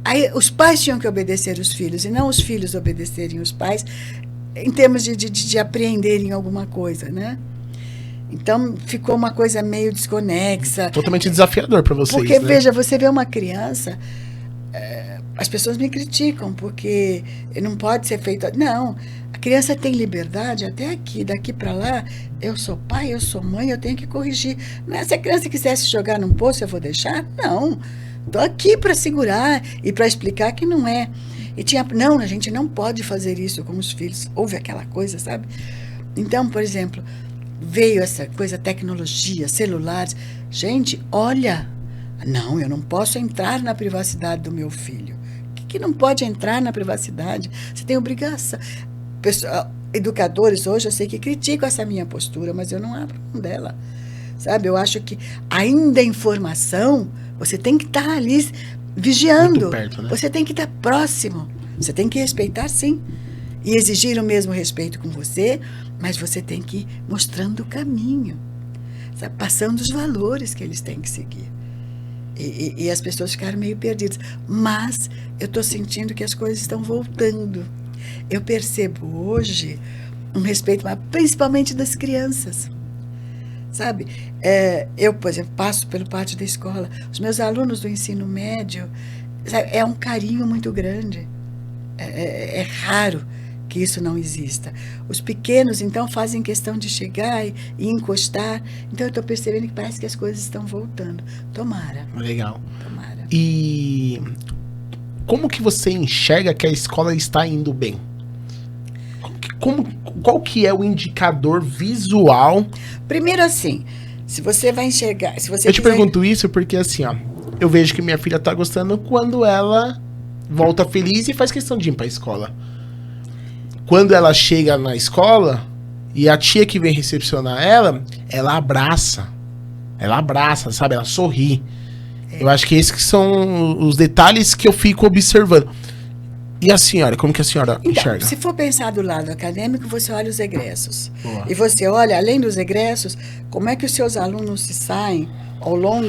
Aí, os pais tinham que obedecer os filhos, e não os filhos obedecerem os pais, em termos de apreenderem alguma coisa, né? Então, ficou uma coisa meio desconexa. Totalmente desafiador para vocês, porque, né? veja, você vê uma criança... as pessoas me criticam, porque não pode ser feito... Não, a criança tem liberdade até aqui, daqui para lá. Eu sou pai, eu sou mãe, eu tenho que corrigir. Se a criança quisesse jogar num poço, eu vou deixar? Não. Estou aqui para segurar e para explicar que não é. Não, a gente não pode fazer isso com os filhos. Houve aquela coisa, sabe? Então, por exemplo, veio essa coisa, tecnologia, celulares. Gente, olha, não, eu não posso entrar na privacidade do meu filho. Que não pode entrar na privacidade? Você tem obrigação. Educadores hoje, eu sei que criticam essa minha postura, mas eu não abro mão dela. Sabe? Eu acho que ainda a informação, você tem que estar ali vigiando. Muito perto, né? Você tem que estar próximo. Você tem que respeitar, sim. E exigir o mesmo respeito com você, mas você tem que ir mostrando o caminho. Sabe? Passando os valores que eles têm que seguir. E as pessoas ficaram meio perdidas. Mas eu estou sentindo que as coisas estão voltando. Eu percebo hoje um respeito, principalmente das crianças. Sabe? Eu, por exemplo, passo pelo pátio da escola. Os meus alunos do ensino médio, sabe, é um carinho muito grande. É raro que isso não exista. Os pequenos, então, fazem questão de chegar e encostar. Então, eu estou percebendo que parece que as coisas estão voltando. Tomara. Legal. Tomara. E como que você enxerga que a escola está indo bem? Qual que é o indicador visual? Primeiro, assim, se você vai enxergar... Eu te pergunto isso porque, assim, ó, eu vejo que minha filha está gostando quando ela volta feliz e faz questão de ir para a escola. Quando ela chega na escola e a tia que vem recepcionar ela abraça. Ela abraça, sabe? Ela sorri. Eu acho que esses que são os detalhes que eu fico observando. E a senhora? Como que a senhora enxerga? Se for pensar do lado acadêmico, você olha os egressos. Boa. E você olha, além dos egressos, como é que os seus alunos se saem ao longo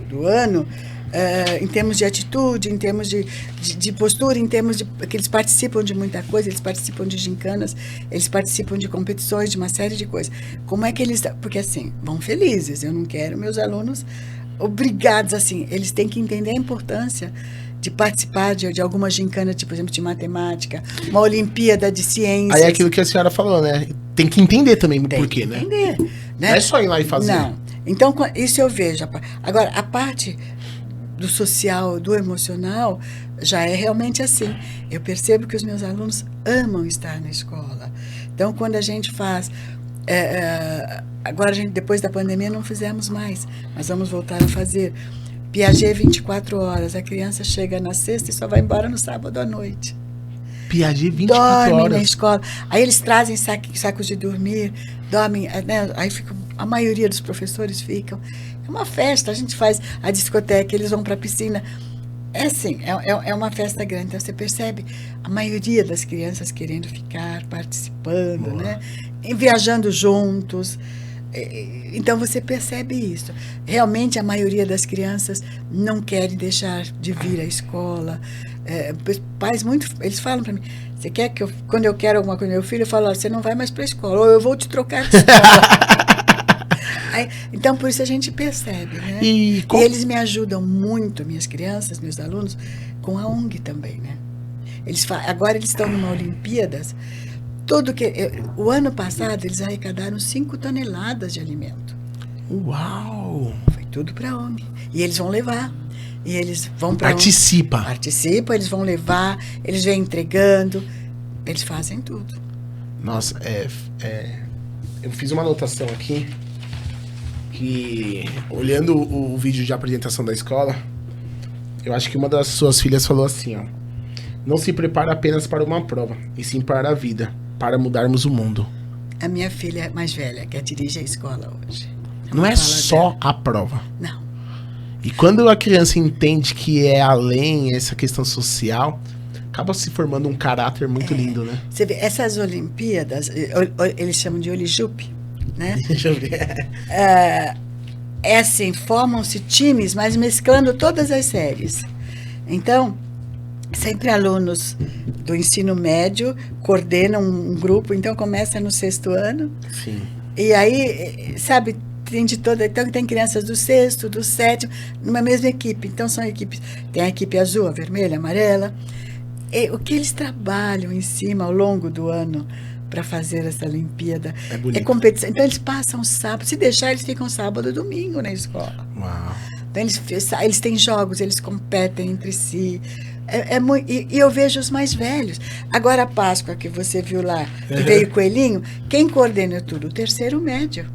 do ano, em termos de atitude, em termos de postura, em termos de... que eles participam de muita coisa, eles participam de gincanas, eles participam de competições, de uma série de coisas. Como é que eles... Porque, assim, vão felizes. Eu não quero meus alunos obrigados, assim. Eles têm que entender a importância de participar de alguma gincana, tipo, por exemplo, de matemática, uma Olimpíada de ciências. Aí é aquilo que a senhora falou, né? Tem que entender também o porquê, né? Entender, né? Não é só ir lá e fazer. Não. Então, isso eu vejo. Agora, a parte do social, do emocional, já é realmente assim. Eu percebo que os meus alunos amam estar na escola. Então, quando a gente faz... agora, depois da pandemia, não fizemos mais, mas vamos voltar a fazer. Piaget 24 horas. A criança chega na sexta e só vai embora no sábado à noite. Piaget 24 dormem horas. Na escola. Aí eles trazem sacos de dormir, dormem, né? Aí a maioria dos professores ficam. É uma festa, a gente faz a discoteca, eles vão para a piscina. É assim, é uma festa grande. Então você percebe a maioria das crianças querendo ficar, participando, boa, né? E viajando juntos. Então você percebe isso. Realmente a maioria das crianças não querem deixar de vir à escola. Pais eles falam para mim: você quer que quando eu quero alguma coisa do meu filho, eu falo: você não vai mais para a escola, ou eu vou te trocar de escola. Então por isso a gente percebe, né? E eles me ajudam muito, minhas crianças, meus alunos, com a ONG também, né? Agora eles estão numa Olimpíadas. O ano passado eles arrecadaram 5 toneladas de alimento. Uau! Foi tudo para a ONG. E eles vão levar. E eles vão para Participam, eles vão levar, eles vêm entregando, eles fazem tudo. Nossa, eu fiz uma anotação aqui que, olhando o vídeo de apresentação da escola, eu acho que uma das suas filhas falou assim, ó: não se prepara apenas para uma prova, e sim para a vida, para mudarmos o mundo. A minha filha mais velha, que dirige a escola hoje. Não é só a prova. Não. E quando a criança entende que é além essa questão social, acaba se formando um caráter muito lindo, né? Você vê, essas Olimpíadas, eles chamam de Olijupe, né? Deixa eu ver. É assim, formam-se times, mas mesclando todas as séries. Então, sempre alunos do ensino médio coordenam um grupo, então começa no 6º ano. Sim. E aí, sabe, tem de toda. Então tem crianças do 6º, do 7º, numa mesma equipe. Então são equipes. Tem a equipe azul, a vermelha, a amarela. E o que eles trabalham em cima ao longo do ano para fazer essa Olimpíada é competição. Então eles passam sábado. Se deixar, eles ficam sábado e domingo na escola. Uau. Então eles têm jogos, eles competem entre si. E eu vejo os mais velhos. Agora a Páscoa que você viu lá, que veio o coelhinho, quem coordena tudo? O 3º médio.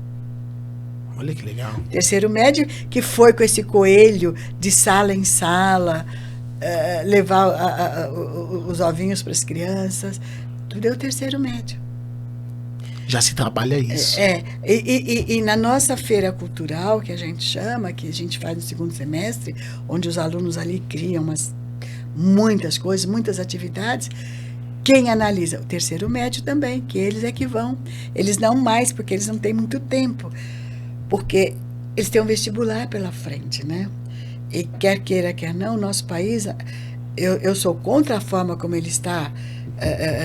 Olha que legal. 3º médio que foi com esse coelho de sala em sala, levar os ovinhos para as crianças. Tudo é o 3º médio. Já se trabalha isso. E na nossa feira cultural, que a gente chama, que a gente faz no 2º semestre, onde os alunos ali criam muitas coisas, muitas atividades, quem analisa? O 3º médio também, que eles é que vão. Eles não mais, porque eles não têm muito tempo. Porque eles têm um vestibular pela frente, né? E quer queira, quer não, o nosso país, eu sou contra a forma como ele está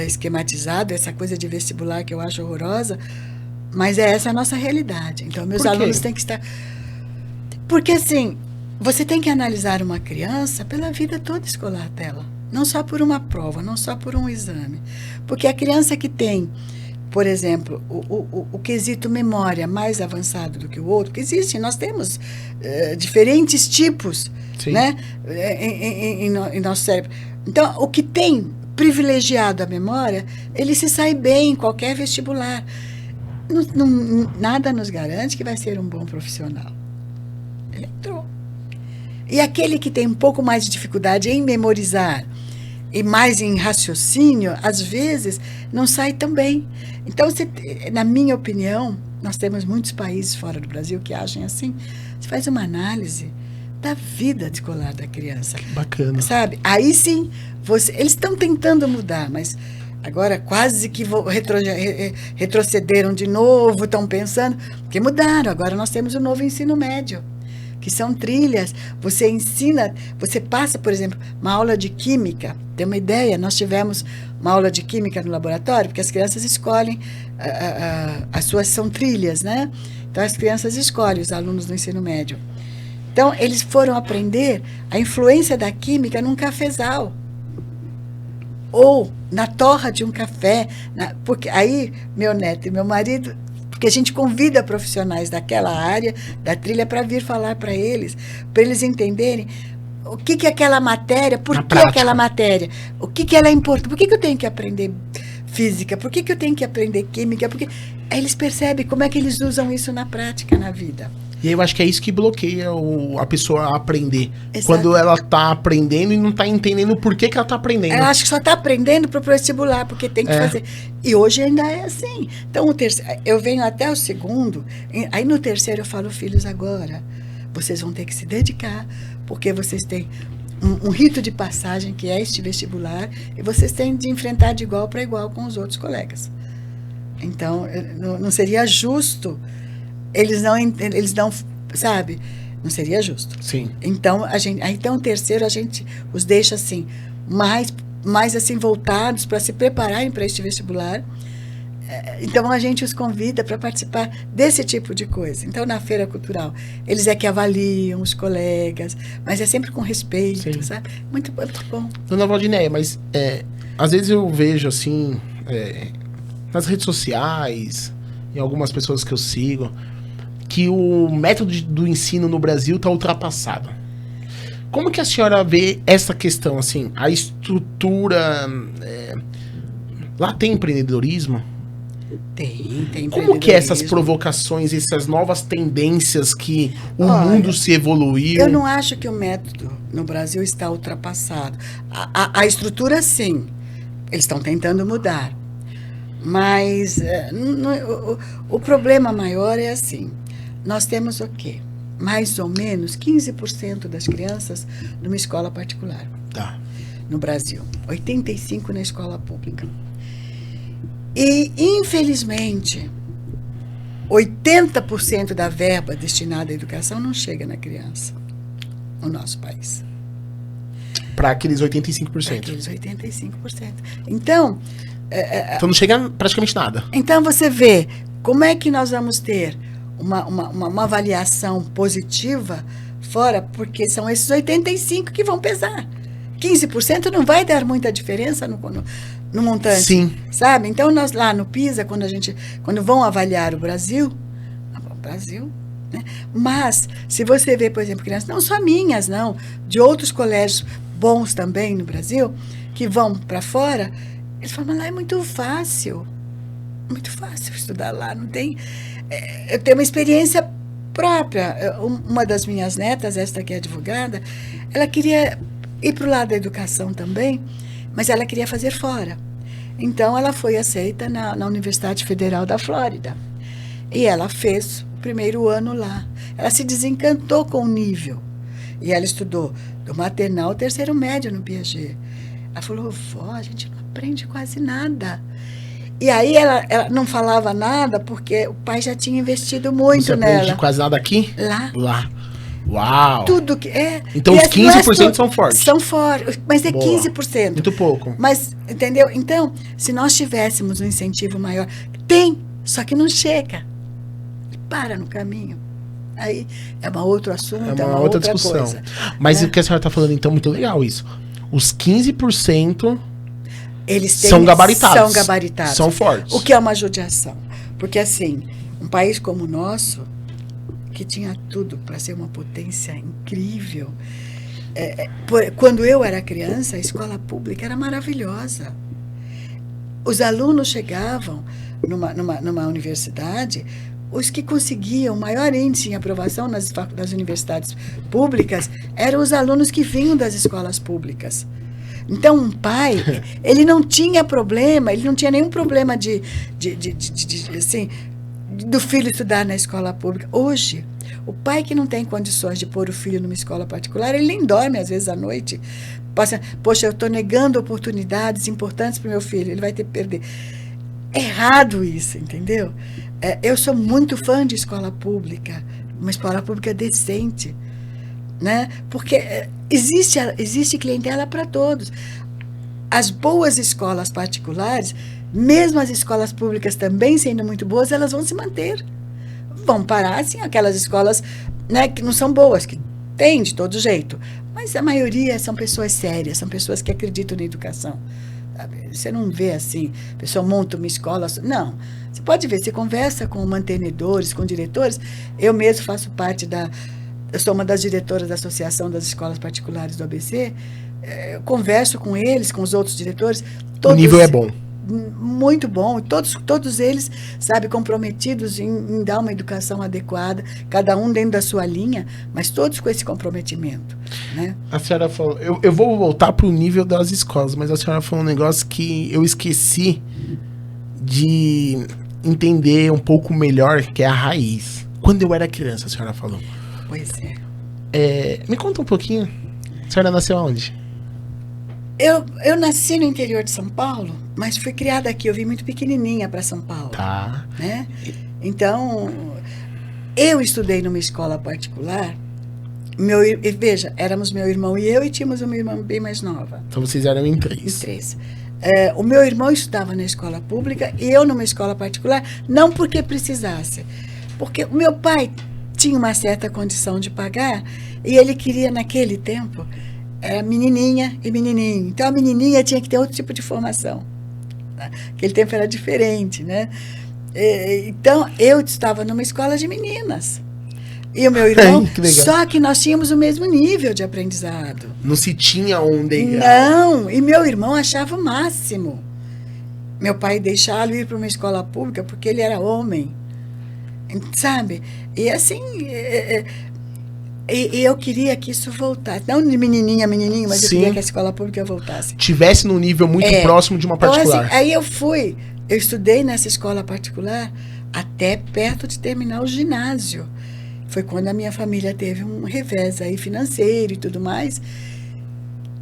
esquematizado, essa coisa de vestibular que eu acho horrorosa, mas essa a nossa realidade. Então, meus alunos têm que estar... Porque, assim, você tem que analisar uma criança pela vida toda escolar dela, não só por uma prova, não só por um exame. Porque a criança que tem, por exemplo, o quesito memória mais avançado do que o outro, que existe, nós temos diferentes tipos, né, em nosso cérebro. Então, o que tem privilegiado a memória, ele se sai bem em qualquer vestibular. Nada nos garante que vai ser um bom profissional. Ele entrou. E aquele que tem um pouco mais de dificuldade em memorizar e mais em raciocínio, às vezes, não sai tão bem. Então, na minha opinião, nós temos muitos países fora do Brasil que agem assim. Você faz uma análise da vida escolar da criança. Que bacana. Sabe? Aí sim, eles estão tentando mudar, mas agora quase que retrocederam de novo, estão pensando, porque mudaram. Agora nós temos o novo ensino médio, que são trilhas. Você ensina, você passa, por exemplo, uma aula de química. Tem uma ideia, nós tivemos uma aula de química no laboratório, porque as crianças escolhem, as suas são trilhas, né? Então as crianças escolhem, os alunos do ensino médio. Então, eles foram aprender a influência da química num cafezal. Ou na torra de um café. Porque aí, meu neto e meu marido, porque a gente convida profissionais daquela área, da trilha, para vir falar para eles entenderem o que é aquela matéria, por que aquela matéria, o que ela é importante, por que eu tenho que aprender física, por que eu tenho que aprender química, porque aí eles percebem como é que eles usam isso na prática, na vida. E eu acho que é isso que bloqueia a pessoa a aprender. Exato. Quando ela tá aprendendo e não tá entendendo por que ela tá aprendendo. Ela acha que só tá aprendendo pro vestibular, porque tem que fazer. E hoje ainda é assim. Então, eu venho até o 2º, aí no 3º eu falo, filhos, agora vocês vão ter que se dedicar, porque vocês têm um rito de passagem, que é este vestibular, e vocês têm de enfrentar de igual para igual com os outros colegas. Então, não seria justo... Eles não, sabe? Não seria justo. Sim. Então, o 3º a gente os deixa assim, mais assim, voltados para se prepararem para este vestibular. Então a gente os convida para participar desse tipo de coisa. Então na feira cultural, eles é que avaliam os colegas, mas é sempre com respeito, Sim. sabe? Muito bom. Dona Valdinéia, mas às vezes eu vejo assim, nas redes sociais, em algumas pessoas que eu sigo, que o método do ensino no Brasil está ultrapassado. Como que a senhora vê essa questão, assim, a estrutura... lá tem empreendedorismo? Tem Como que é essas provocações, essas novas tendências que o mundo se evoluiu? Eu não acho que o método no Brasil está ultrapassado. A estrutura, sim. Eles estão tentando mudar. Mas o problema maior é assim. Nós temos o quê? Mais ou menos 15% das crianças numa escola particular. Tá. No Brasil. 85% na escola pública. E, infelizmente, 80% da verba destinada à educação não chega na criança, no nosso país. Para aqueles 85%. Para aqueles 85%. Então... então não chega praticamente nada. Então você vê como é que nós vamos ter uma avaliação positiva fora, porque são esses 85% que vão pesar. 15% não vai dar muita diferença no montante. Sim. Sabe? Então, nós lá no PISA, quando vão avaliar o Brasil, né? Mas, se você vê, por exemplo, crianças, não só minhas, não, de outros colégios bons também no Brasil, que vão para fora, eles falam, lá é muito fácil estudar lá, não tem... eu tenho uma experiência própria. Uma das minhas netas, esta que é advogada, ela queria ir para o lado da educação também, mas ela queria fazer fora. Então, ela foi aceita na Universidade Federal da Flórida. E ela fez o primeiro ano lá. Ela se desencantou com o nível. E ela estudou do maternal ao terceiro médio no Piaget. Ela falou, vó, a gente não aprende quase nada. E aí ela não falava nada porque o pai já tinha investido muito Você nela. aprende quase nada aqui? Lá. Uau! Tudo que é. Então os 15% são fortes. São fortes, mas é Boa. 15%. Muito pouco. Mas, entendeu? Então, se nós tivéssemos um incentivo maior, tem, só que não chega. Para no caminho. Aí é um outro assunto, é uma outra discussão. Coisa. Mas o que a senhora está falando, então, muito legal isso. Os 15% eles são gabaritados. São gabaritados. São fortes. O que é uma judiação? Porque, assim, um país como o nosso, que tinha tudo para ser uma potência incrível. Quando eu era criança, a escola pública era maravilhosa. Os alunos chegavam numa universidade, os que conseguiam maior índice em aprovação nas universidades públicas eram os alunos que vinham das escolas públicas. Então, um pai, ele não tinha problema, ele não tinha nenhum problema assim, do filho estudar na escola pública. Hoje, o pai que não tem condições de pôr o filho numa escola particular, ele nem dorme, às vezes, à noite. Poxa, eu estou negando oportunidades importantes para o meu filho, ele vai ter que perder. É errado isso, entendeu? Eu sou muito fã de escola pública, uma escola pública decente, né? Porque existe clientela para todos. As boas escolas particulares, mesmo as escolas públicas também sendo muito boas, elas vão se manter. Vão parar, assim, aquelas escolas, né, que não são boas, que tem de todo jeito. Mas a maioria são pessoas sérias, são pessoas que acreditam na educação. Sabe? Você não vê assim, a pessoa monta uma escola... Não, você pode ver, você conversa com mantenedores, com diretores. Eu mesmo faço parte eu sou uma das diretoras da Associação das Escolas Particulares do ABC. Eu converso com eles, com os outros diretores. O nível é bom. Muito bom, todos eles, sabe, comprometidos em dar uma educação adequada, cada um dentro da sua linha, mas todos com esse comprometimento, né? A senhora falou, eu vou voltar para o nível das escolas, mas a senhora falou um negócio que eu esqueci de entender um pouco melhor, que é a raiz. Quando eu era criança, a senhora falou. Pois é. Me conta um pouquinho, a senhora nasceu aonde? Eu nasci no interior de São Paulo, mas fui criada aqui. Eu vim muito pequenininha para São Paulo. Tá. Né? Então, eu estudei numa escola particular Veja, éramos meu irmão e eu, e tínhamos uma irmã bem mais nova. Então vocês eram em Em 3. 3. O meu irmão estudava na escola pública e eu numa escola particular, não porque precisasse, porque o meu pai tinha uma certa condição de pagar e ele queria, naquele tempo, menininha e menininho. Então a menininha tinha que ter outro tipo de formação. Aquele tempo era diferente, né? Então eu estava numa escola de meninas. E o meu irmão, só que nós tínhamos o mesmo nível de aprendizado. Não se tinha um degrau. Não, e meu irmão achava o máximo. Meu pai deixava ele ir para uma escola pública porque ele era homem, sabe? E assim, e eu queria que isso voltasse. Não de menininha, mas Sim. eu queria que a escola pública voltasse. Tivesse num nível muito próximo de uma particular. Então, assim, aí eu estudei nessa escola particular até perto de terminar o ginásio. Foi quando a minha família teve um revés aí financeiro e tudo mais.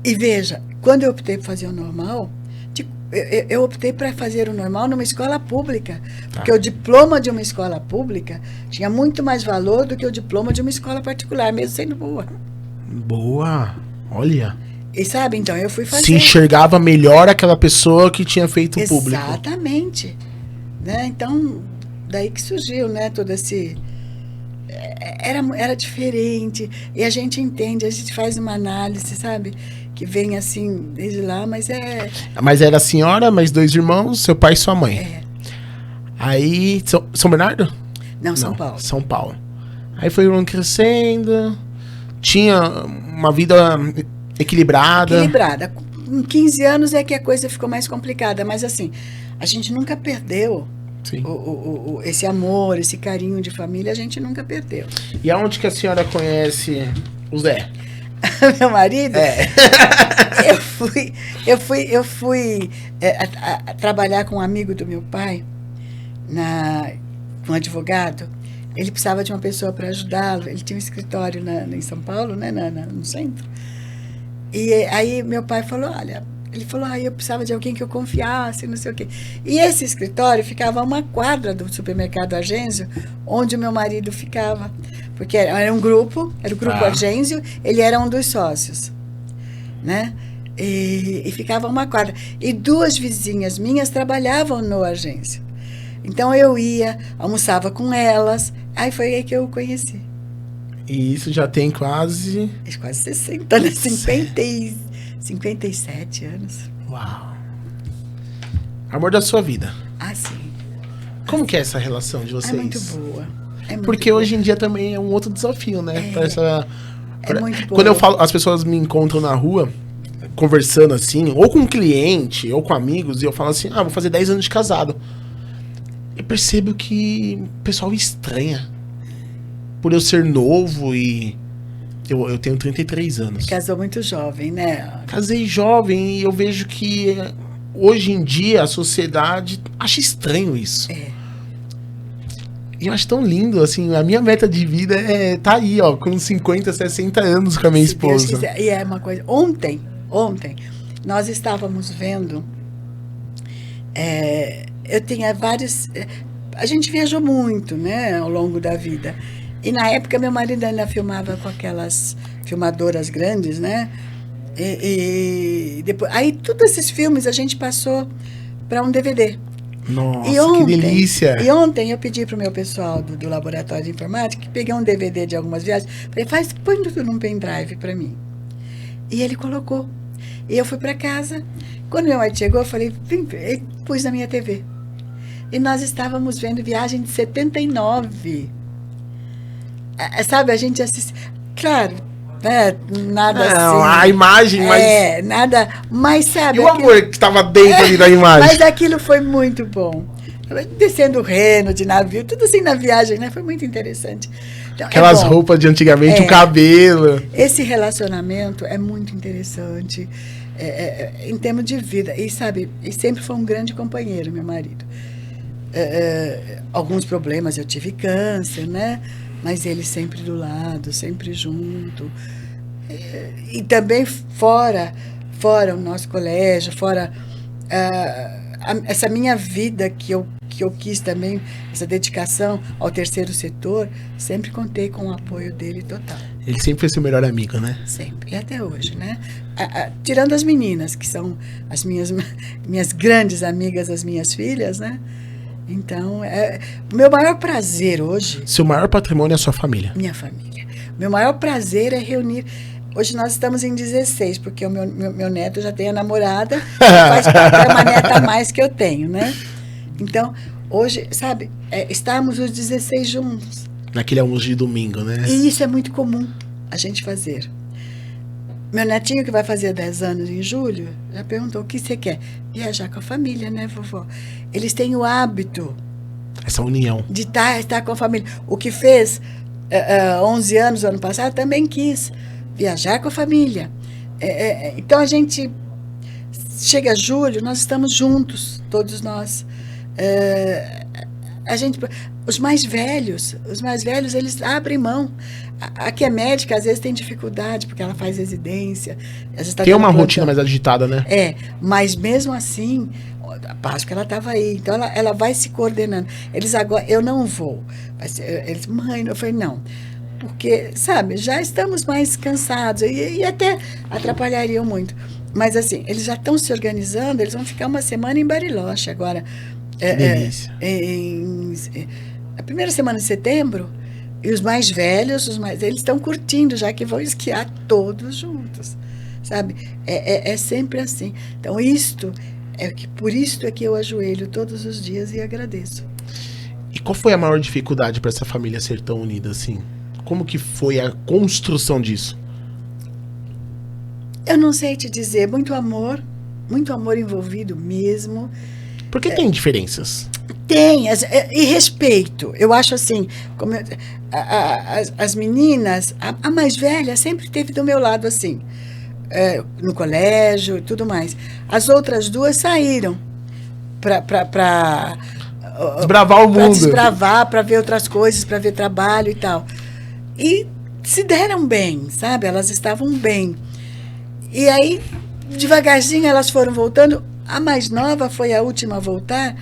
E veja, quando eu optei por fazer o normal, eu optei para fazer o normal numa escola pública. Porque o diploma de uma escola pública tinha muito mais valor do que o diploma de uma escola particular, mesmo sendo boa. Boa, olha. E sabe, então eu fui fazer. Se enxergava melhor aquela pessoa que tinha feito o público. Exatamente. Né? Então, daí que surgiu, né, todo esse... Era diferente, e a gente entende, a gente faz uma análise, sabe, que vem assim, desde lá, mas Mas era a senhora, mais 2 irmãos, seu pai e sua mãe. Aí, São Bernardo? Não, São Paulo. São Paulo. Aí foram crescendo, tinha uma vida equilibrada. Equilibrada. Com 15 anos é que a coisa ficou mais complicada, mas assim, a gente nunca perdeu. Sim. Esse amor, esse carinho de família, a gente nunca perdeu. E aonde que a senhora conhece o Zé? Meu marido? Eu fui trabalhar com um amigo do meu pai, um advogado. Ele precisava de uma pessoa para ajudá-lo. Ele tinha um escritório em São Paulo, né, no centro. E aí meu pai falou, olha... Ele falou, eu precisava de alguém que eu confiasse, não sei o quê. E esse escritório ficava a uma quadra do supermercado Argênio, onde o meu marido ficava. Porque era o grupo Argênio, ele era um dos sócios. Né? E ficava a uma quadra. E 2 vizinhas minhas trabalhavam no Argênio. Então eu ia, almoçava com elas, aí foi aí que eu o conheci. E isso já tem quase 60, né? 57 anos. Uau. Amor da sua vida. Sim. Como que é essa relação de vocês? É muito boa. Porque hoje em dia também é um outro desafio, né? É muito boa. Quando eu falo, as pessoas me encontram na rua, conversando assim, ou com um cliente, ou com amigos, e eu falo assim, vou fazer 10 anos de casado. Eu percebo que o pessoal estranha. Por eu ser novo e... Eu tenho 33 anos. Casou muito jovem, né? Casei jovem e eu vejo que hoje em dia a sociedade acha estranho isso. E eu acho tão lindo, assim, a minha meta de vida tá aí, ó, com 50, 60 anos com a minha esposa. E é uma coisa, ontem, nós estávamos vendo, eu tinha vários, a gente viajou muito, né, ao longo da vida. E na época meu marido ainda filmava com aquelas filmadoras grandes, né? E depois, aí todos esses filmes a gente passou para um DVD. Nossa, que delícia! E ontem eu pedi para o meu pessoal do laboratório de informática que peguei um DVD de algumas viagens. Falei, põe tudo num pendrive para mim. E ele colocou. E eu fui para casa. Quando meu marido chegou, eu falei, pus na minha TV. E nós estávamos vendo Viagem de 79. Sabe, a gente assiste... Claro, né, nada assim... A imagem, mas... nada... Mas, sabe... E o amor que estava dentro ali da imagem? Mas aquilo foi muito bom. Descendo o Reno de navio, tudo assim na viagem, né? Foi muito interessante. Então, aquelas roupas de antigamente, o cabelo... Esse relacionamento é muito interessante em termos de vida. E, sabe, e sempre foi um grande companheiro, meu marido. Alguns problemas, eu tive câncer, né? Mas ele sempre do lado, sempre junto. E também fora o nosso colégio, fora essa minha vida que eu quis também, essa dedicação ao terceiro setor, sempre contei com o apoio dele total. Ele sempre foi seu melhor amigo, né? Sempre, e até hoje, né? Tirando as meninas, que são as minhas grandes amigas, as minhas filhas, né? Então, o meu maior prazer hoje... Seu maior patrimônio é a sua família. Minha família. Meu maior prazer é reunir... Hoje nós estamos em 16, porque o meu neto já tem a namorada, faz parte, é uma neta a mais que eu tenho, né? Então, hoje, sabe, estarmos os 16 juntos. Naquele almoço de domingo, né? E isso é muito comum a gente fazer. Meu netinho, que vai fazer 10 anos em julho, já perguntou: o que você quer? Viajar com a família, né, vovó? Eles têm o hábito... Essa união. De estar com a família. O que fez 11 anos, ano passado, também quis viajar com a família. Então, a gente... Chega julho, nós estamos juntos, todos nós. Os mais velhos, eles abrem mão. A que é médica, às vezes tem dificuldade, porque ela faz residência. Tem uma rotina mais agitada, né? Mas mesmo assim, a Páscoa ela estava aí, então ela vai se coordenando. Eles agora, eu não vou. Eles, mãe, eu falei, não. Porque, sabe, já estamos mais cansados e até atrapalhariam muito. Mas assim, eles já estão se organizando, eles vão ficar uma semana em Bariloche agora. Delícia. A primeira semana de setembro, e os mais velhos, eles estão curtindo, já que vão esquiar todos juntos, sabe? É sempre assim. Então, por isto é que eu ajoelho todos os dias e agradeço. E qual foi a maior dificuldade para essa família ser tão unida assim? Como que foi a construção disso? Eu não sei te dizer, muito amor envolvido mesmo. Porque tem diferenças. Tem, e respeito. Eu acho assim, as meninas, a mais velha sempre esteve do meu lado assim, no colégio e tudo mais. As outras duas saíram para desbravar o mundo. Para desbravar, para ver outras coisas, para ver trabalho e tal. E se deram bem, sabe? Elas estavam bem. E aí, devagarzinho, elas foram voltando. A mais nova foi a última a voltar,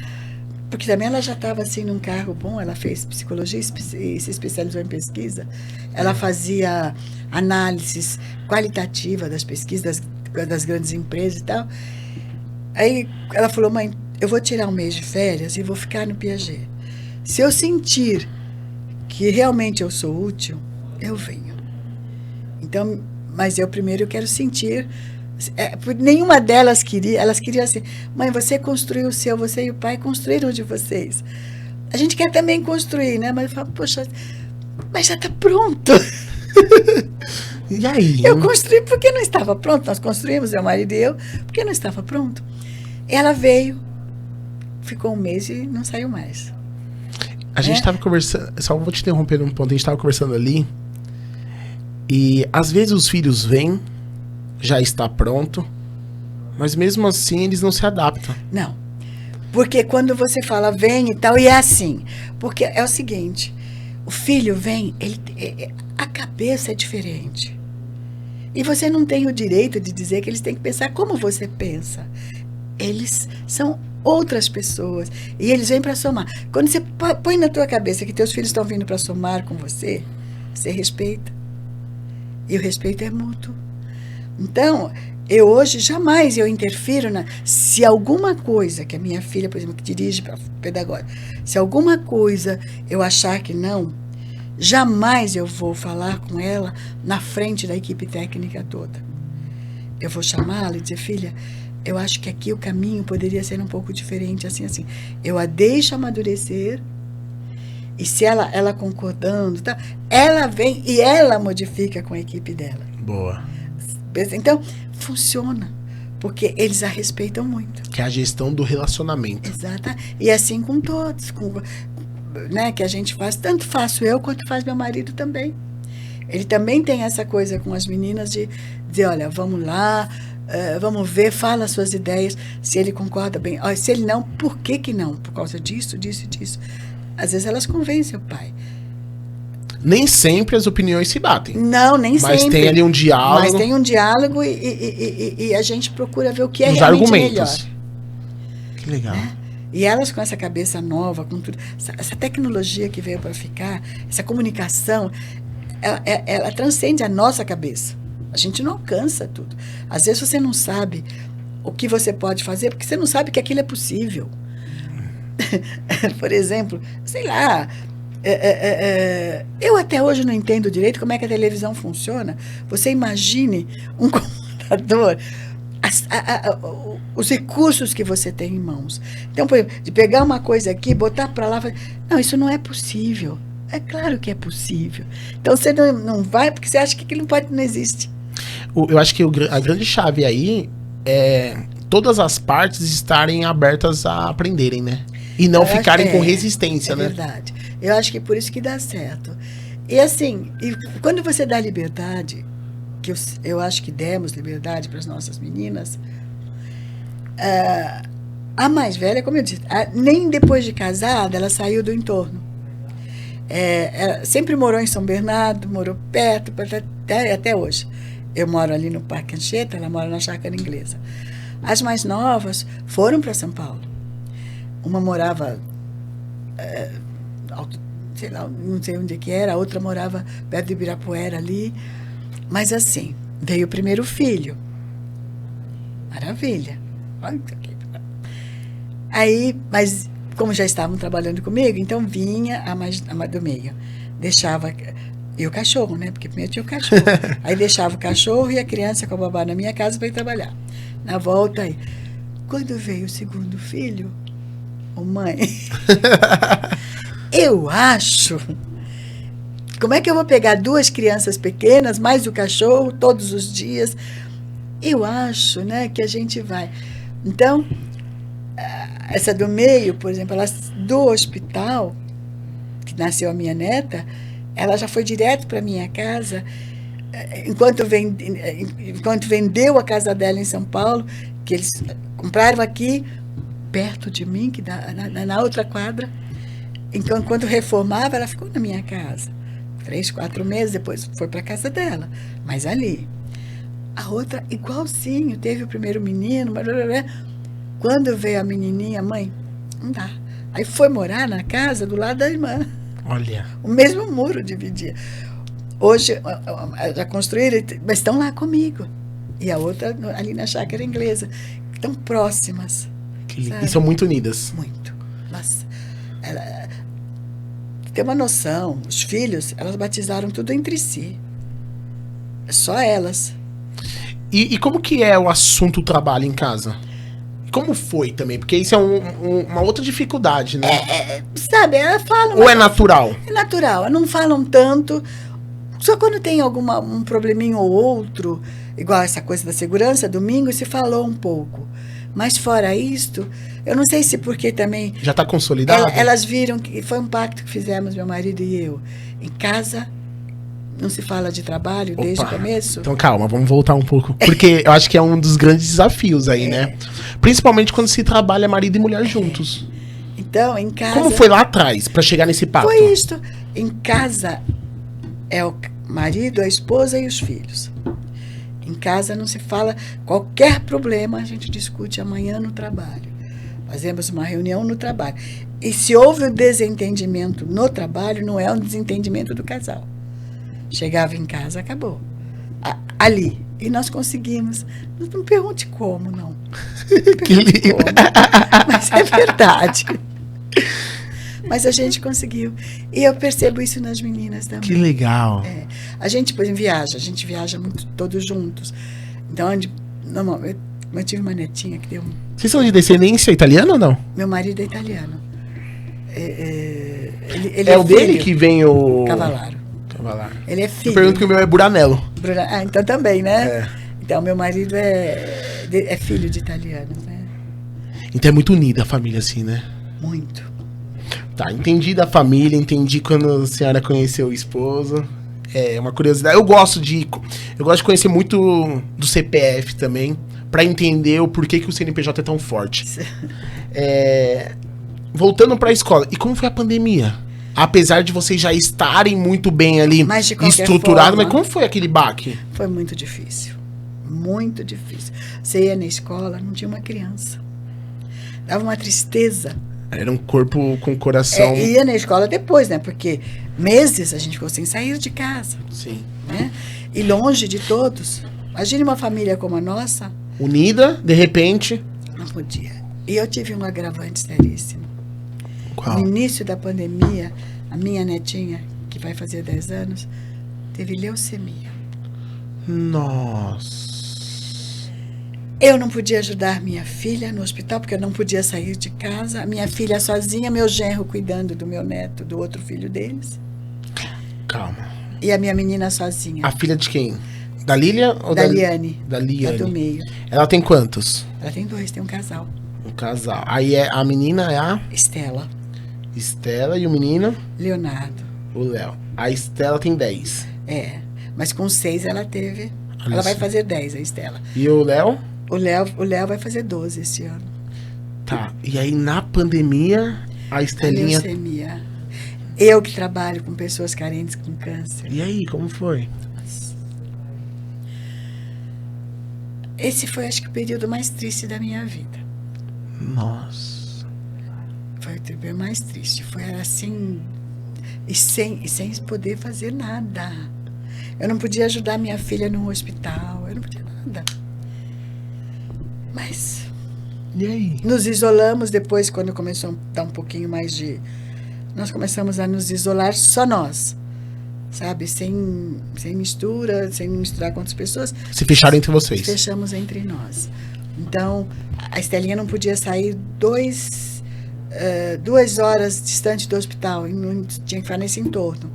porque também ela já estava assim num carro bom. Ela fez psicologia e se especializou em pesquisa. Ela fazia análises qualitativas das pesquisas das grandes empresas e tal. Aí ela falou: mãe, eu vou tirar um mês de férias e vou ficar no Piaget. Se eu sentir que realmente eu sou útil, eu venho. Então, mas eu primeiro quero sentir... nenhuma delas queria, elas queriam assim: mãe, você construiu o seu, você e o pai construíram o de vocês. A gente quer também construir, né? Mas eu falo, poxa, mas já está pronto. E aí? Eu construí porque não estava pronto. Nós construímos, meu marido e eu, porque não estava pronto. Ela veio, ficou um mês e não saiu mais. A gente estava conversando, só vou te interromper num ponto, a gente estava conversando ali, e às vezes os filhos vêm, já está pronto, mas mesmo assim eles não se adaptam. Não, porque quando você fala vem e tal, e é assim, porque é o seguinte, o filho vem, a cabeça é diferente, e você não tem o direito de dizer que eles têm que pensar como você pensa. Eles são outras pessoas, e eles vêm para somar. Quando você põe na tua cabeça que teus filhos estão vindo para somar com você, você respeita, e o respeito é mútuo. Então, hoje jamais eu interfiro se alguma coisa, que a minha filha, por exemplo, que dirige para pedagogia, se alguma coisa eu achar que não, jamais eu vou falar com ela na frente da equipe técnica toda. Eu vou chamá-la e dizer: filha, eu acho que aqui o caminho poderia ser um pouco diferente, assim, assim. Eu a deixo amadurecer, e se ela concordando, tá, ela vem e ela modifica com a equipe dela. Boa. Então, funciona, porque eles a respeitam muito. Que é a gestão do relacionamento. Exato. E assim com todos, né, que a gente faz, tanto faço eu quanto faz meu marido também. Ele também tem essa coisa com as meninas de dizer: olha, vamos lá, vamos ver, fala as suas ideias, se ele concorda bem. Se ele não, por que não? Por causa disso, disso e disso. Às vezes elas convencem o pai. Nem sempre as opiniões se batem. Não, nem sempre. Mas tem ali um diálogo. Mas tem um diálogo e a gente procura ver o que é os realmente argumentos. melhor. Que legal. E elas com essa cabeça nova, com tudo, essa tecnologia que veio para ficar, essa comunicação, ela transcende a nossa cabeça. A gente não alcança tudo. Às vezes você não sabe o que você pode fazer, porque você não sabe que aquilo é possível. Por exemplo, sei lá, eu até hoje não entendo direito como é que a televisão funciona. Você imagine um computador, os recursos que você tem em mãos. Então, por exemplo, de pegar uma coisa aqui, botar para lá, não, isso não é possível. É claro que é possível. Então você não vai porque você acha que aquilo não existe. Eu acho que a grande chave aí é todas as partes estarem abertas a aprenderem, né? E não ficarem com resistência, né? É verdade. Eu acho que é por isso que dá certo. E assim, quando você dá liberdade, que eu acho que demos liberdade para as nossas meninas, a mais velha, como eu disse, nem depois de casada ela saiu do entorno. Ela sempre morou em São Bernardo, morou perto, até hoje. Eu moro ali no Parque Anchieta, ela mora na Chácara Inglesa. As mais novas foram para São Paulo. Uma morava, sei lá, não sei onde que era, a outra morava perto de Ibirapuera ali. Mas assim, veio o primeiro filho. Maravilha. Aí, mas como já estavam trabalhando comigo, então vinha a do meio. Deixava... E o cachorro, né? Porque primeiro tinha o cachorro. Aí deixava o cachorro e a criança com a babá na minha casa para ir trabalhar. Na volta aí. Quando veio o segundo filho, mãe, eu acho... Como é que eu vou pegar 2 crianças pequenas, mais o cachorro, todos os dias? Eu acho, né, que a gente vai. Então, essa do meio, por exemplo, ela do hospital, que nasceu a minha neta, ela já foi direto para minha casa, enquanto vendeu a casa dela em São Paulo, que eles compraram aqui, perto de mim, que na outra quadra. Enquanto reformava, ela ficou na minha casa. 3, 4 meses, depois foi para casa dela, mas ali. A outra, igualzinho, teve o primeiro menino, quando veio a menininha, mãe, não dá. Aí foi morar na casa do lado da irmã. Olha. O mesmo muro dividia. Hoje, já construíram, mas estão lá comigo. E a outra ali na Chácara Inglesa. Estão próximas. E são muito unidas. Muito. Nossa. Tem uma noção, os filhos, elas batizaram tudo entre si. Só elas. E como que é o assunto trabalho em casa? Como foi também? Porque isso é uma outra dificuldade, né? Sabe, elas falam... Ou é natural? É natural, não falam tanto. Só quando tem um probleminha ou outro, igual essa coisa da segurança, domingo se falou um pouco. Mas fora isto, eu não sei se porque também... Já está consolidado? Elas viram que foi um pacto que fizemos, meu marido e eu. Em casa, não se fala de trabalho desde o começo. Então calma, vamos voltar um pouco. Porque eu acho que é um dos grandes desafios aí, né? Principalmente quando se trabalha marido e mulher juntos. Então, em casa... Como foi lá atrás, para chegar nesse pacto? Foi isto. Em casa, é o marido, a esposa e os filhos. Em casa não se fala qualquer problema, a gente discute amanhã no trabalho. Fazemos uma reunião no trabalho. E se houve um desentendimento no trabalho, não é um desentendimento do casal. Chegava em casa, acabou. Ali. E nós conseguimos. Não pergunte como, não. Que lindo. Mas é verdade. Mas a gente conseguiu. E eu percebo isso nas meninas também. Que legal. A gente, por exemplo, a gente viaja muito, todos juntos. Então, normalmente, eu tive uma netinha que deu... Vocês são de descendência italiana ou não? Meu marido é italiano. Ele é o dele que vem o... Cavalaro. Ele é filho. Eu pergunto que o meu é Buranello. Então também, né? Então, meu marido é filho de italiano, né? Então é muito unida a família, assim, né? Muito. Tá, entendi da família, entendi quando a senhora conheceu o esposo. É uma curiosidade. Eu gosto de conhecer muito do CPF também, para entender o porquê que o CNPJ é tão forte. Voltando para a escola, e como foi a pandemia? Apesar de vocês já estarem muito bem ali estruturados, mas como foi aquele baque? Foi muito difícil. Muito difícil. Você ia na escola, não tinha uma criança. Dava uma tristeza. Era um corpo com coração... ia na escola depois, né? Porque meses a gente ficou sem sair de casa. Sim. Né? E longe de todos. Imagine uma família como a nossa. Unida, de repente. Não podia. E eu tive um agravante seríssimo. Qual? No início da pandemia, a minha netinha, que vai fazer 10 anos, teve leucemia. Nossa. Eu não podia ajudar minha filha no hospital, porque eu não podia sair de casa. A minha filha sozinha, meu genro cuidando do meu neto, do outro filho deles. Calma. E a minha menina sozinha. A filha de quem? Da Lília ou da Liane. Da Liane. Da do meio. Ela tem quantos? Ela tem 2, tem um casal. Um casal. Aí a menina é a Estela. Estela e o menino? Leonardo. O Léo. A Estela tem 10. Mas com 6 ela teve. Olha ela vai só. fazer 10, a Estela. E o Léo? O Léo vai fazer 12 esse ano. Tá. E aí na pandemia, a Estelinha. A leucemia. Eu que trabalho com pessoas carentes com câncer. E aí, como foi? Esse foi, acho que, o período mais triste da minha vida. Nossa. Foi o período mais triste. Foi assim. E sem poder fazer nada. Eu não podia ajudar minha filha no hospital. Eu não podia nada. Mas. E aí? Nos isolamos depois, quando começou a dar um pouquinho mais de. Nós começamos a nos isolar só nós. Sabe? Sem mistura, sem misturar com outras pessoas. Se fecharam entre vocês. Fechamos entre nós. Então, a Estelinha não podia sair 2 horas distante do hospital. E não tinha que ficar nesse entorno.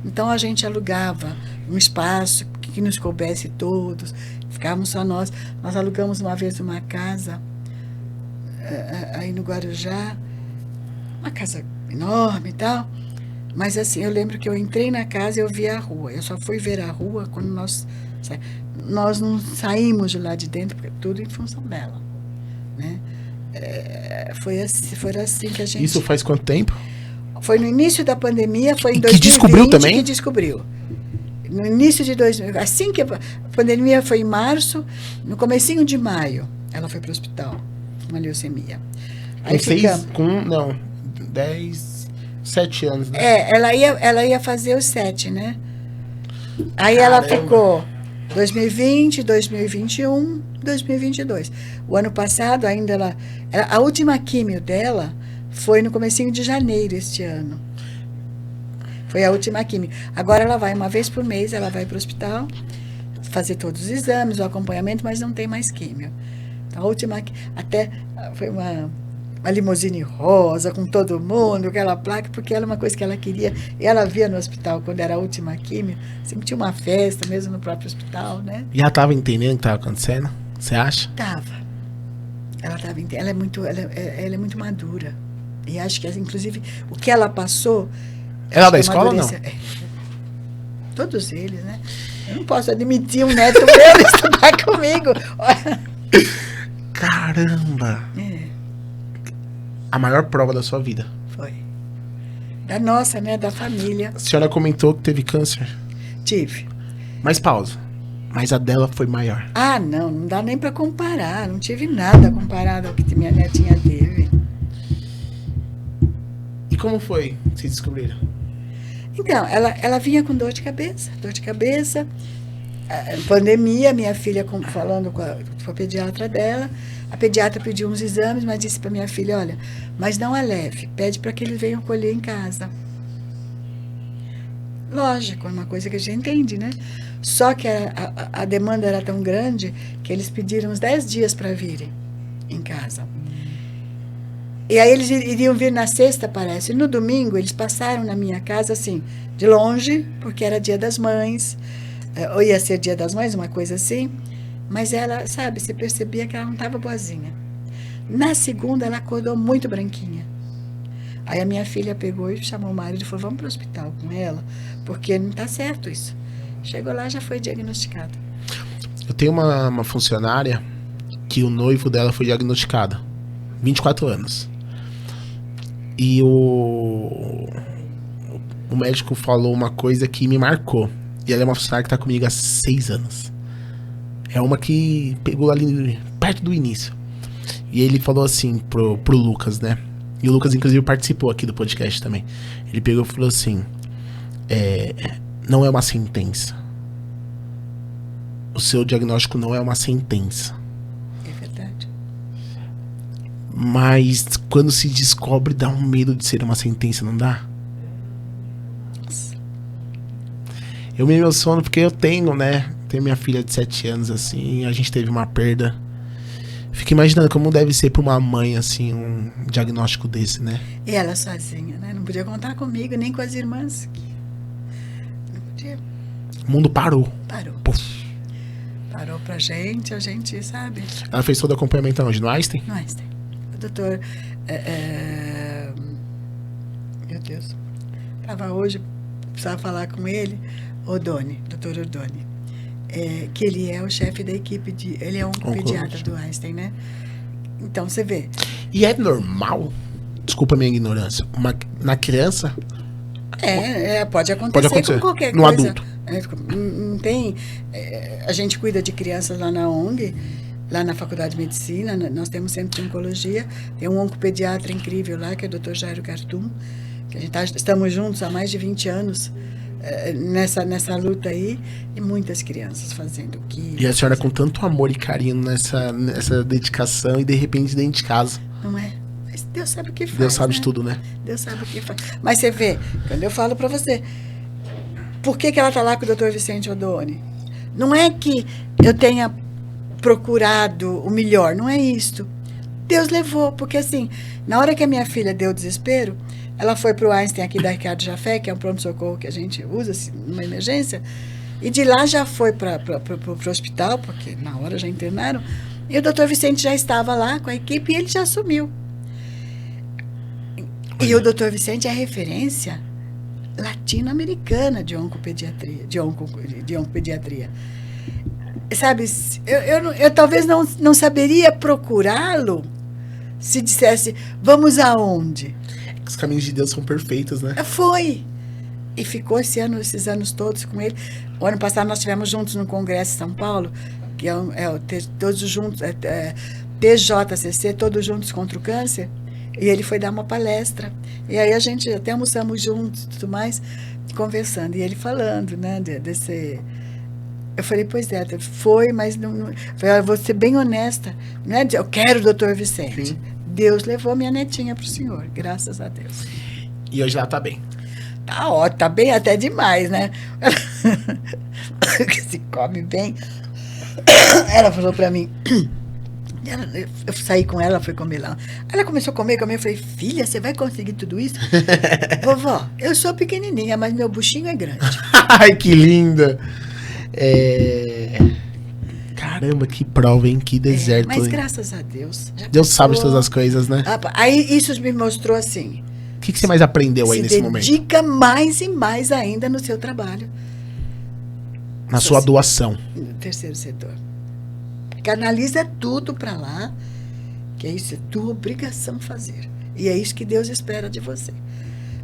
Então, a gente alugava um espaço que nos coubesse todos. Ficávamos só nós. Nós alugamos uma vez uma casa aí no Guarujá. Uma casa enorme e tal. Mas assim, eu lembro que eu entrei na casa e eu vi a rua. Eu só fui ver a rua quando nós não saímos de lá de dentro, porque tudo em função dela. Né? Foi assim que a gente... Isso faz quanto tempo? Foi no início da pandemia, foi em E 2020 que descobriu também? que descobriu. No início de 2000, assim que a pandemia foi em março, no comecinho de maio, ela foi para o hospital, uma leucemia. Aí Com 7 anos, né? Ela ia fazer os 7, né? Aí ela ficou 2020, 2021, 2022. O ano passado ainda a última químio dela foi no comecinho de janeiro este ano. Foi a última químio. Agora ela vai uma vez por mês, ela vai para o hospital fazer todos os exames, o acompanhamento, mas não tem mais químio. Então, a última, até foi uma limusine rosa com todo mundo, aquela placa, porque era uma coisa que ela queria. E ela via no hospital, quando era a última químio, sempre tinha uma festa, mesmo no próprio hospital, né? E ela estava entendendo o que estava acontecendo? Você acha? Tava. Ela estava entendendo. Ela é muito madura. E acho que, inclusive, o que ela passou... Ela é da escola ou não? Todos eles, né? Eu não posso admitir um neto meu estudar comigo. Caramba! A maior prova da sua vida. Foi. Da nossa, né? Da família. A senhora comentou que teve câncer. Tive. Mas pausa. Mas a dela foi maior. Ah, não dá nem para comparar. Não tive nada comparado ao que minha netinha teve. E como foi que vocês descobriram? Então, ela vinha com dor de cabeça. Pandemia, minha filha falando com a pediatra dela. A pediatra pediu uns exames, mas disse para minha filha, olha, mas não a leve, pede para que eles venham colher em casa. Lógico, é uma coisa que a gente entende, né? Só que a demanda era tão grande que eles pediram uns 10 dias para virem em casa. E aí eles iriam vir na sexta, parece. E no domingo eles passaram na minha casa, assim, de longe, porque era Dia das Mães, ou ia ser Dia das Mães, uma coisa assim. Mas ela, sabe, você percebia que ela não estava boazinha. Na segunda, ela acordou muito branquinha. Aí a minha filha pegou e chamou o marido e falou, vamos para o hospital com ela, porque não está certo isso. Chegou lá, já foi diagnosticada. Eu tenho uma funcionária que o noivo dela foi diagnosticado. 24 anos. E o médico falou uma coisa que me marcou. E ela é uma funcionária que está comigo há 6 anos. É uma que pegou ali perto do início. E ele falou assim pro Lucas, né? E o Lucas, inclusive, participou aqui do podcast também. Ele pegou e falou assim, não é uma sentença. O seu diagnóstico não é uma sentença. É verdade. Mas quando se descobre, dá um medo de ser uma sentença, não dá? Eu me emociono porque eu tenho, né? Tenho minha filha de 7 anos, assim, a gente teve uma perda. Fico imaginando como deve ser pra uma mãe, assim, um diagnóstico desse, né? E ela sozinha, né? Não podia contar comigo, nem com as irmãs. Não podia. O mundo parou. Parou. Puf. Parou pra gente, a gente, sabe? Ela fez todo o acompanhamento onde? No Einstein? No Einstein. O doutor... meu Deus. Tava hoje, precisava falar com ele, doutor Odoni. Que ele é o chefe da equipe ele é um pediatra do Einstein, né? Então, você vê. E é normal, desculpa a minha ignorância, na criança... Pode acontecer com qualquer no coisa. Adulto. Não tem... a gente cuida de crianças lá na ONG, lá na Faculdade de Medicina, nós temos centro de oncologia, tem um oncopediatra incrível lá, que é o Dr. Jairo Cartum, que a gente estamos juntos há mais de 20 anos, nessa luta aí, e muitas crianças fazendo E a senhora com tanto amor e carinho nessa dedicação e de repente dentro de casa. Não é? Mas Deus sabe o que faz. Deus sabe né? de tudo, né? Deus sabe o que faz. Mas você vê, quando eu falo pra você, por que ela tá lá com o Dr. Vicente Odoni? Não é que eu tenha procurado o melhor, não é isto. Deus levou, porque assim, na hora que a minha filha deu desespero, ela foi pro Einstein aqui da Ricardo Jafé, que é um pronto-socorro que a gente usa assim, numa emergência, e de lá já foi pro hospital, porque na hora já internaram, e o Dr. Vicente já estava lá com a equipe e ele já assumiu. E o Dr. Vicente é referência latino-americana de oncopediatria, de oncopediatria. Sabe, eu talvez não saberia procurá-lo se dissesse, vamos aonde? Os caminhos de Deus são perfeitos, né? Foi. E ficou esses anos todos com ele. O ano passado nós estivemos juntos no Congresso em São Paulo, que todos juntos, TJCC, todos juntos contra o câncer. E ele foi dar uma palestra. E aí a gente até almoçamos juntos e tudo mais, conversando. E ele falando, né, desse... Eu falei, pois é, foi, mas não... Eu vou ser bem honesta. Não é eu quero o Dr. Vicente. Sim. Deus levou minha netinha pro senhor, graças a Deus. E hoje ela tá bem. Tá ótimo, tá bem até demais, né? Que se come bem. Ela falou pra mim... Eu saí com ela, fui comer lá. Ela começou a comer, eu falei, filha, você vai conseguir tudo isso? Vovó, eu sou pequenininha, mas meu buchinho é grande. Ai, que linda! Caramba, que prova, hein? Que deserto. Mas hein? Graças a Deus. Deus sabe de todas as coisas, né? Aí isso me mostrou assim. O que você mais aprendeu aí nesse momento? Se dedica mais e mais ainda no seu trabalho. Na sua doação. No terceiro setor. Canaliza tudo para lá, que é isso, é tua obrigação fazer. E é isso que Deus espera de você.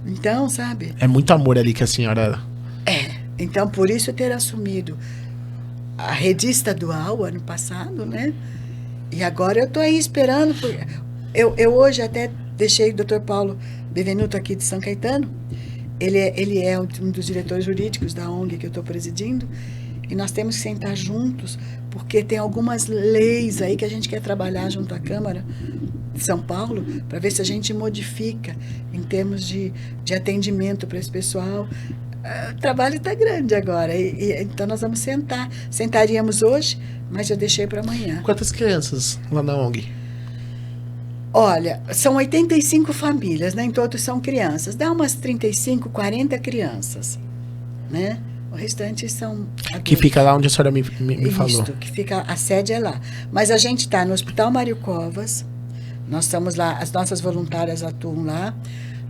Então, sabe? É muito amor ali que a senhora... Então, por isso ter assumido a rede estadual ano passado, né? E agora eu estou aí esperando. Eu hoje até deixei o Dr. Paulo Bevenuto aqui de São Caetano. Ele é um dos diretores jurídicos da ONG que eu estou presidindo. E nós temos que sentar juntos, porque tem algumas leis aí que a gente quer trabalhar junto à Câmara de São Paulo, para ver se a gente modifica em termos de atendimento para esse pessoal. O trabalho está grande agora, então nós vamos sentar. Sentaríamos hoje, mas eu deixei para amanhã. Quantas crianças lá na ONG? Olha, são 85 famílias, né? Em todos são crianças. Dá umas 35, 40 crianças, né? O restante são adultos. Que fica lá onde a senhora me falou. Isso, que fica, a sede é lá. Mas a gente está no Hospital Mário Covas, nós estamos lá, as nossas voluntárias atuam lá.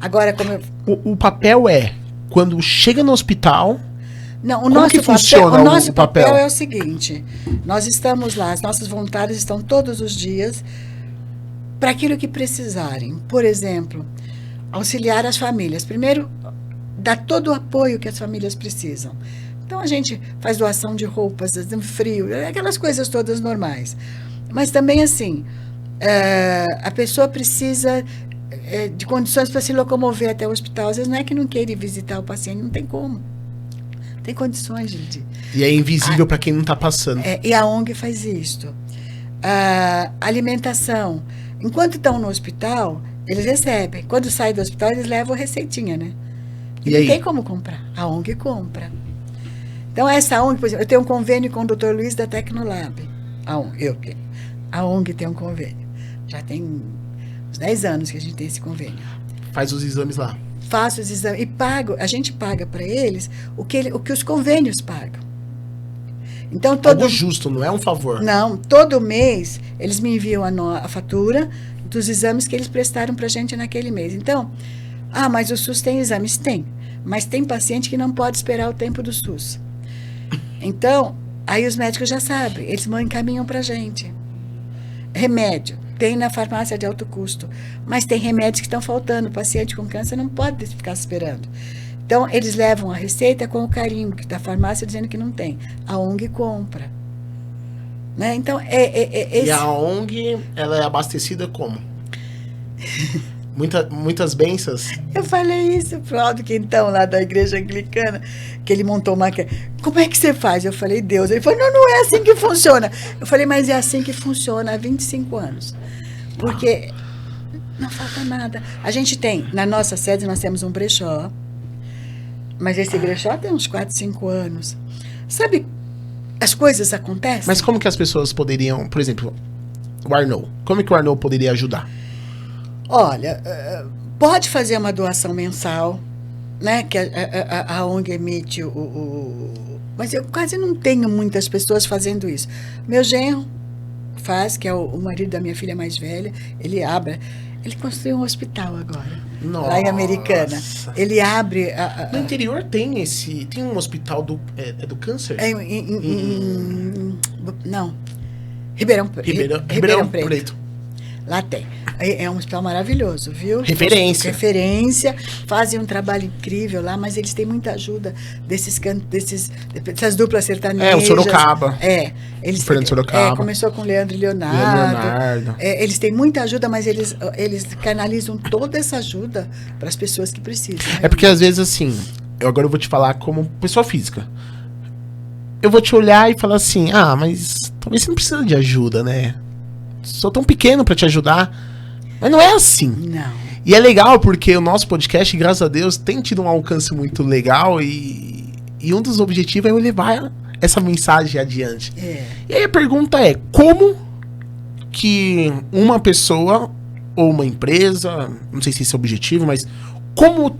Agora, como o papel é, quando chega no hospital... Não, como que funciona o nosso papel? Papel é o seguinte, nós estamos lá, as nossas voluntárias estão todos os dias para aquilo que precisarem. Por exemplo, auxiliar as famílias. Primeiro, dar todo o apoio que as famílias precisam. Então, a gente faz doação de roupas, no frio, aquelas coisas todas normais. Mas também, assim, a pessoa precisa de condições para se locomover até o hospital. Às vezes não é que não queira ir visitar o paciente, não tem como. Tem condições de... E é invisível para quem não está passando. E a ONG faz isso. A alimentação. Enquanto estão no hospital, eles recebem. Quando saem do hospital, eles levam a receitinha, né? E não tem como comprar. A ONG compra. Então, essa ONG, por exemplo, eu tenho um convênio com o Dr. Luiz da Tecnolab. A ONG tem um convênio. Já tem uns 10 anos que a gente tem esse convênio. Faz os exames lá. Faço os exames e a gente paga para eles o que os convênios pagam. Então, algo justo, não é um favor. Não, todo mês eles me enviam a fatura dos exames que eles prestaram para a gente naquele mês. Então, mas o SUS tem exames? Tem, mas tem paciente que não pode esperar o tempo do SUS. Então, aí os médicos já sabem, eles encaminham para a gente. Remédio. Tem na farmácia de alto custo, mas tem remédios que estão faltando. O paciente com câncer não pode ficar esperando. Então, eles levam a receita com o carimbo da farmácia dizendo que não tem. A ONG compra. Né? Então, E a ONG, ela é abastecida como? Muitas bênçãos. Eu falei isso pro Aldo Quintão, lá da igreja anglicana, que ele montou uma... Como é que você faz? Eu falei, Deus. Ele falou, não é assim que funciona. Eu falei, mas é assim que funciona há 25 anos. Porque não falta nada. A gente tem, na nossa sede, nós temos um brechó, mas esse brechó tem uns 4, 5 anos. Sabe, as coisas acontecem. Mas como que as pessoas poderiam, por exemplo, o Arnaud, como que o Arnaud poderia ajudar? Olha, pode fazer uma doação mensal, né? Que a ONG emite mas eu quase não tenho muitas pessoas fazendo isso. Meu genro faz, que é o marido da minha filha mais velha, ele construiu um hospital agora. Nossa. Lá em Americana. Ele abre... No interior tem um hospital do câncer? Não. Ribeirão Preto. Lá tem. É um hospital maravilhoso, viu? Referência. Fazem um trabalho incrível lá, mas eles têm muita ajuda dessas duplas sertanejas. O Sorocaba. Fernando Sorocaba. Começou com Leandro e Leonardo. Eles têm muita ajuda, mas eles canalizam toda essa ajuda para as pessoas que precisam. Né? Porque às vezes, assim, agora eu vou te falar como pessoa física. Eu vou te olhar e falar assim, mas talvez você não precisa de ajuda, né? Sou tão pequeno pra te ajudar. Mas não é assim. Não. E é legal porque o nosso podcast, graças a Deus, tem tido um alcance muito legal e um dos objetivos é eu levar essa mensagem adiante. E aí a pergunta é, como que uma pessoa ou uma empresa, não sei se esse é o objetivo, mas como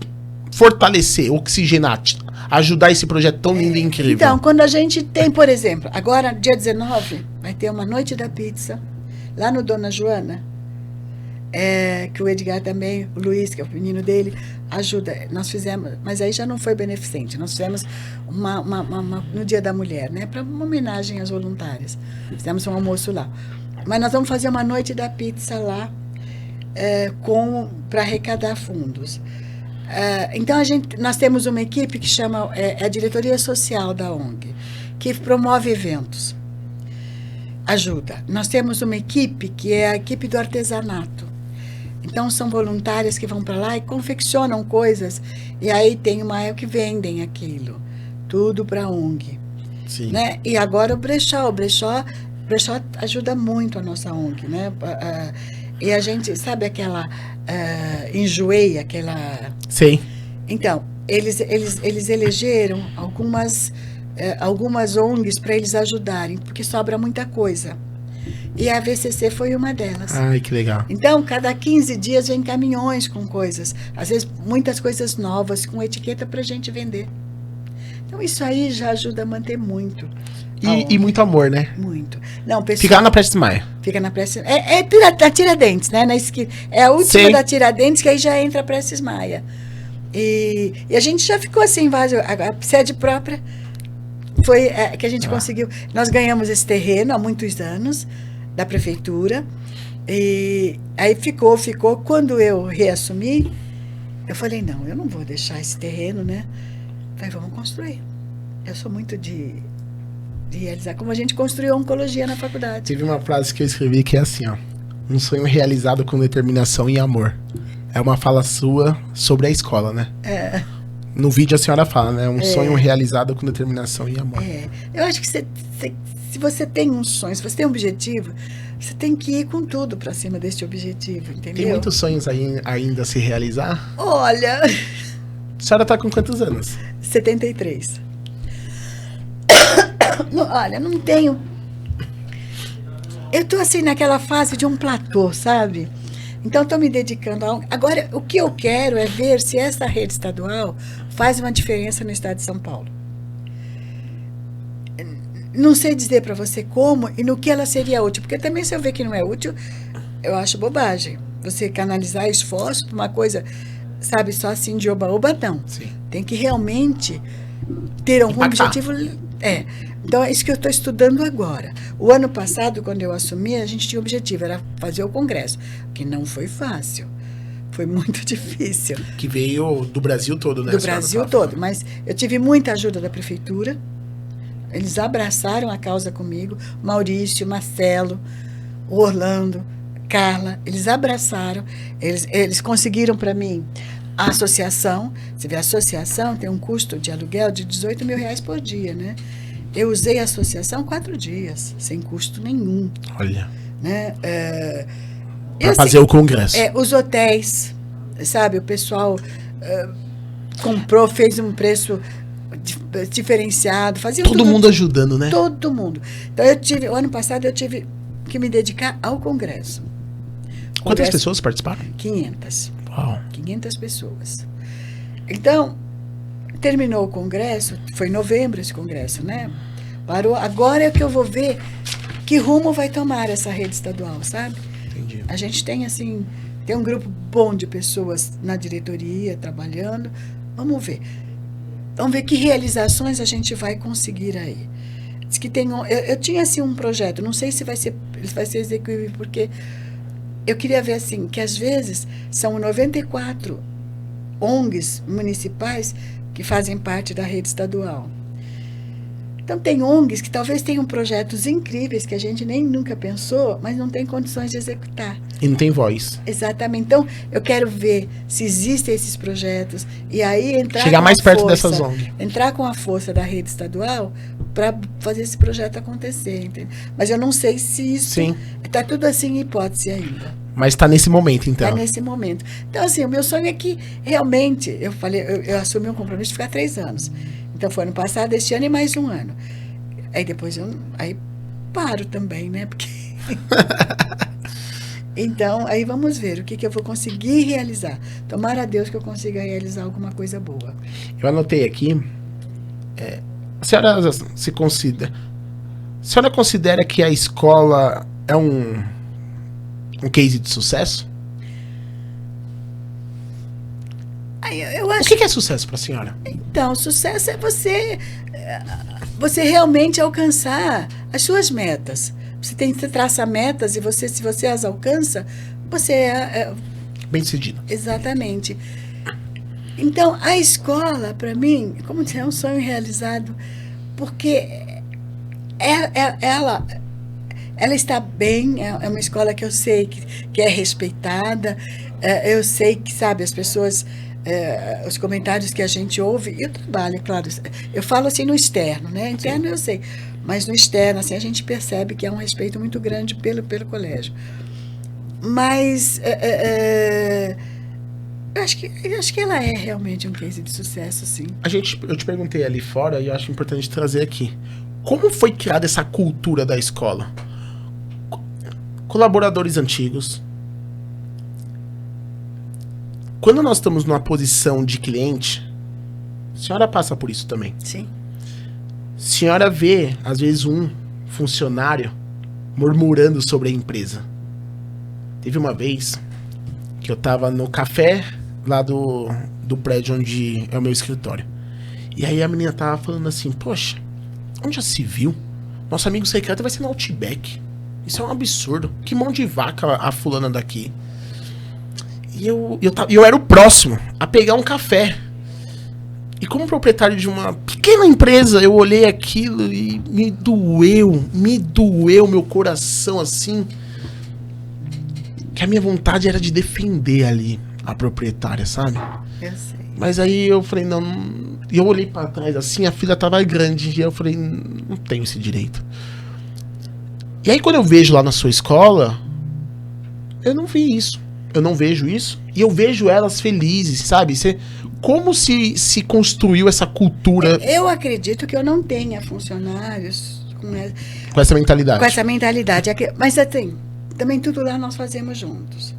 fortalecer, oxigenar, ajudar esse projeto tão lindo e incrível? Então, quando a gente tem, por exemplo, agora dia 19 vai ter uma noite da pizza lá no Dona Joana, que o Edgar também, o Luiz, que é o menino dele, ajuda. Nós fizemos, mas aí já não foi beneficente, nós fizemos no Dia da Mulher, né, para uma homenagem às voluntárias. Fizemos um almoço lá. Mas nós vamos fazer uma noite da pizza lá, para arrecadar fundos. Então, nós temos uma equipe que chama a Diretoria Social da ONG, que promove eventos. Ajuda. Nós temos uma equipe que é a equipe do artesanato. Então, são voluntárias que vão para lá e confeccionam coisas. E aí tem uma época que vendem aquilo. Tudo para a ONG. Sim. Né? E agora o brechó. O brechó ajuda muito a nossa ONG. Né? E a gente, sabe aquela enjoei, aquela... Sim. Então, eles elegeram algumas ONGs para eles ajudarem, porque sobra muita coisa. E a VCC foi uma delas. Ai, que legal. Então, cada 15 dias vem caminhões com coisas. Às vezes, muitas coisas novas, com etiqueta para a gente vender. Então, isso aí já ajuda a manter muito. E muito amor, né? Muito. Não, pessoal, ficar na Prestes Maia. Fica na Prestes... da Tiradentes, né? Na esquina. É a última Sim. da Tiradentes, que aí já entra a Prestes Maia. E a gente já ficou assim, a sede própria foi que a gente conseguiu. Nós ganhamos esse terreno há muitos anos, da prefeitura, e aí ficou. Quando eu reassumi, eu falei, não, eu não vou deixar esse terreno, né? Falei, vamos construir. Eu sou muito de realizar, como a gente construiu a oncologia na faculdade. Teve uma frase que eu escrevi que é assim, ó: um sonho realizado com determinação e amor. É uma fala sua sobre a escola, né? No vídeo a senhora fala, né? Um sonho realizado com determinação e amor. Eu acho que se você tem um sonho, se você tem um objetivo, você tem que ir com tudo pra cima desse objetivo, entendeu? Tem muitos sonhos aí ainda a se realizar? Olha... A senhora tá com quantos anos? 73. Olha, não tenho... Eu tô assim naquela fase de um platô, sabe? Então estou me dedicando a... Agora, o que eu quero é ver se essa rede estadual faz uma diferença no estado de São Paulo. Não sei dizer para você como e no que ela seria útil, porque também se eu ver que não é útil, eu acho bobagem. Você canalizar esforço para uma coisa, sabe, só assim de oba-oba, não. Sim. Tem que realmente ter algum objetivo. Então é isso que eu estou estudando agora. O ano passado, quando eu assumi, a gente tinha o objetivo, era fazer o congresso, que não foi fácil. Foi muito difícil. Que veio do Brasil todo, né? Do Brasil todo, mas eu tive muita ajuda da prefeitura. Eles abraçaram a causa comigo. Maurício, Marcelo, Orlando, Carla, eles abraçaram. Eles conseguiram para mim a associação. Você vê, a associação tem um custo de aluguel de R$18 mil por dia, né? Eu usei a associação 4 dias, sem custo nenhum. Olha. Né? Para fazer o congresso. Os hotéis, sabe? O pessoal comprou, fez um preço diferenciado. Fazia todo mundo ajudando, né? Todo mundo. Então, o ano passado eu tive que me dedicar ao congresso. Quantas pessoas participaram? 500. Uau. 500 pessoas. Então, terminou o congresso, foi em novembro esse congresso, né? Parou. Agora é que eu vou ver que rumo vai tomar essa rede estadual, sabe? Entendi. A gente tem, assim, tem um grupo bom de pessoas na diretoria, trabalhando. Vamos ver. Vamos ver que realizações a gente vai conseguir aí. Diz que tem eu tinha, assim, um projeto, não sei se vai ser execuível, porque eu queria ver, assim, que às vezes são 94 ONGs municipais que fazem parte da rede estadual. Então, tem ONGs que talvez tenham projetos incríveis que a gente nem nunca pensou, mas não tem condições de executar. E não tem voz. Exatamente. Então, eu quero ver se existem esses projetos e aí entrar chegar mais perto força, dessas ONGs. Entrar com a força da rede estadual para fazer esse projeto acontecer. Entendeu? Mas eu não sei se isso... Está tudo assim em hipótese ainda. Mas está nesse momento, então. Está nesse momento. Então, assim, o meu sonho é que realmente, eu assumi um compromisso de ficar 3 anos. Então, foi ano passado, este ano e mais um ano. Aí depois aí paro também, né? Porque... Então, aí vamos ver o que eu vou conseguir realizar. Tomara a Deus que eu consiga realizar alguma coisa boa. Eu anotei aqui. A senhora se considera... A senhora considera que a escola é um case de sucesso? Eu acho... O que é sucesso para a senhora? Então, sucesso é você realmente alcançar as suas metas. Você traça metas e se você as alcança, você é... Bem-sucedido. Exatamente. Então, a escola, para mim, como dizer, é um sonho realizado, porque ela está bem, é uma escola que eu sei que é respeitada, eu sei que, sabe, as pessoas... os comentários que a gente ouve, e o trabalho, é claro, eu falo assim no externo, né? Interno eu sei, mas no externo, assim, a gente percebe que há um respeito muito grande pelo colégio. Mas eu acho que ela é realmente um case de sucesso, sim. Eu te perguntei ali fora e eu acho importante trazer aqui. Como foi criada essa cultura da escola? Colaboradores antigos. Quando nós estamos numa posição de cliente, a senhora passa por isso também. Sim. A senhora vê, às vezes, um funcionário murmurando sobre a empresa. Teve uma vez que eu estava no café lá do prédio onde é o meu escritório. E aí a menina tava falando assim, poxa, onde já se viu? Nosso amigo secreto vai ser no Outback. Isso é um absurdo. Que mão de vaca a fulana daqui. E eu era o próximo a pegar um café. E como proprietário de uma pequena empresa, eu olhei aquilo e me doeu meu coração assim. Que a minha vontade era de defender ali a proprietária, sabe? Eu sei. Mas aí eu falei, não. E eu olhei pra trás assim, a filha tava grande. E eu falei, não tenho esse direito. E aí quando eu vejo lá na sua escola, eu não vi isso. Eu não vejo isso. E eu vejo elas felizes, sabe? Como se construiu essa cultura. Eu acredito que eu não tenha funcionários com essa mentalidade. Com essa mentalidade. Mas assim, também tudo lá nós fazemos juntos.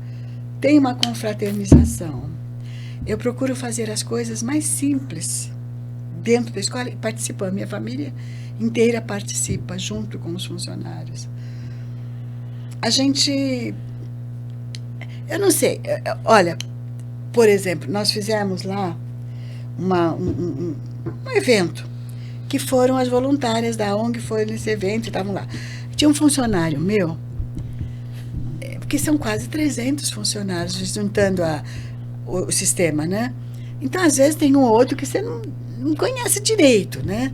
Tem uma confraternização. Eu procuro fazer as coisas mais simples dentro da escola e participo. A minha família inteira participa junto com os funcionários. A gente... Eu não sei. Olha, por exemplo, nós fizemos lá um evento, que foram as voluntárias da ONG, foram nesse evento e estavam lá. Tinha um funcionário meu, porque são quase 300 funcionários, juntando o sistema, né? Então, às vezes, tem um ou outro que você não conhece direito, né?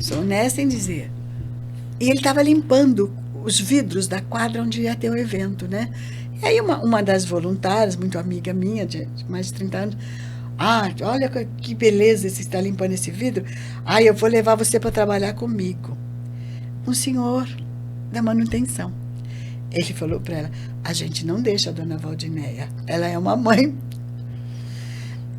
Sou honesta em dizer. E ele estava limpando os vidros da quadra onde ia ter o evento, né? E aí uma das voluntárias, muito amiga minha, de mais de 30 anos, olha que beleza você está limpando esse vidro. Eu vou levar você para trabalhar comigo. Um senhor da manutenção. Ele falou para ela, a gente não deixa a dona Valdinéia, ela é uma mãe.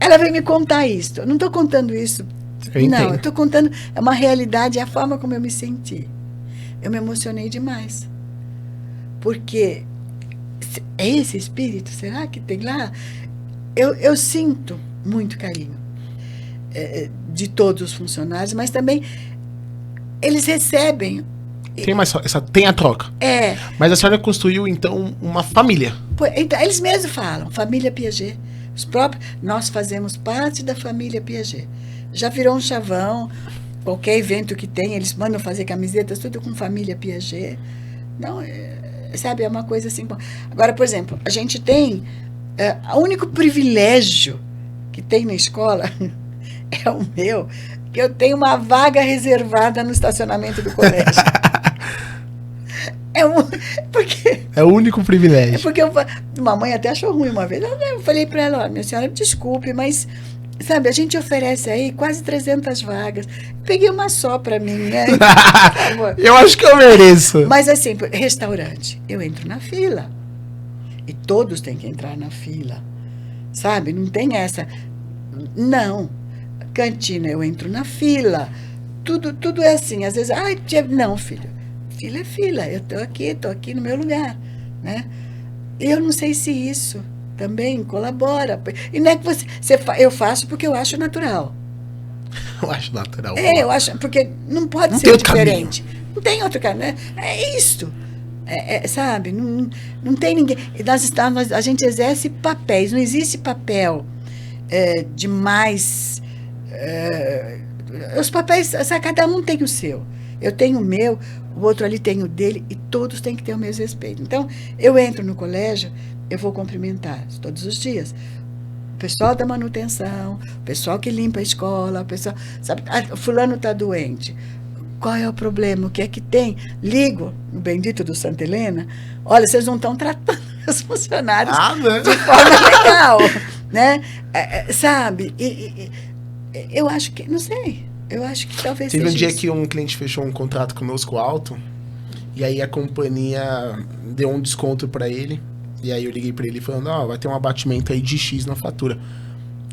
Ela veio me contar isso. Eu não estou contando isso. Eu estou contando, é uma realidade, é a forma como eu me senti. Eu me emocionei demais. Porque é esse espírito, será que tem lá? Eu sinto muito carinho de todos os funcionários, mas também eles recebem. Tem a troca. É. Mas a senhora construiu, então, uma família. Então, eles mesmos falam, família Piaget. Nós fazemos parte da família Piaget. Já virou um chavão, qualquer evento que tem, eles mandam fazer camisetas, tudo com família Piaget. Não, sabe, é uma coisa assim. Agora, por exemplo, a gente tem, o único privilégio que tem na escola é o meu, que eu tenho uma vaga reservada no estacionamento do colégio. Porque é o único privilégio. É porque mamãe até achou ruim uma vez. Eu falei para ela, minha senhora, desculpe, mas, sabe, a gente oferece aí quase 300 vagas. Peguei uma só para mim, né? Eu acho que eu mereço. Mas assim, restaurante, eu entro na fila. E todos têm que entrar na fila. Sabe? Não tem essa. Não. Cantina, eu entro na fila. Tudo é assim. Às vezes, não, filho. Fila é fila. Eu tô aqui no meu lugar, né? Eu não sei se isso também colabora. E não é que eu faço porque eu acho natural. Eu acho natural. Eu acho, porque não pode ser diferente. Caminho. Não tem outro caminho, né? É isto. Sabe? Não tem ninguém. A gente exerce papéis. Não existe papel de mais. Os papéis, cada um tem o seu. Eu tenho o meu, o outro ali tem o dele, e todos têm que ter o mesmo respeito. Então, eu entro no colégio, eu vou cumprimentar todos os dias. O pessoal da manutenção, o pessoal que limpa a escola, o pessoal, sabe, fulano está doente. Qual é o problema? O que é que tem? Ligo no bendito do Santa Helena. Olha, vocês não estão tratando os funcionários de forma legal, né? Sabe? Eu acho que, não sei. Eu acho que talvez Teve seja um dia isso. que um cliente fechou um contrato conosco alto, e aí a companhia deu um desconto pra ele, e aí eu liguei pra ele falando, vai ter um abatimento aí de X na fatura.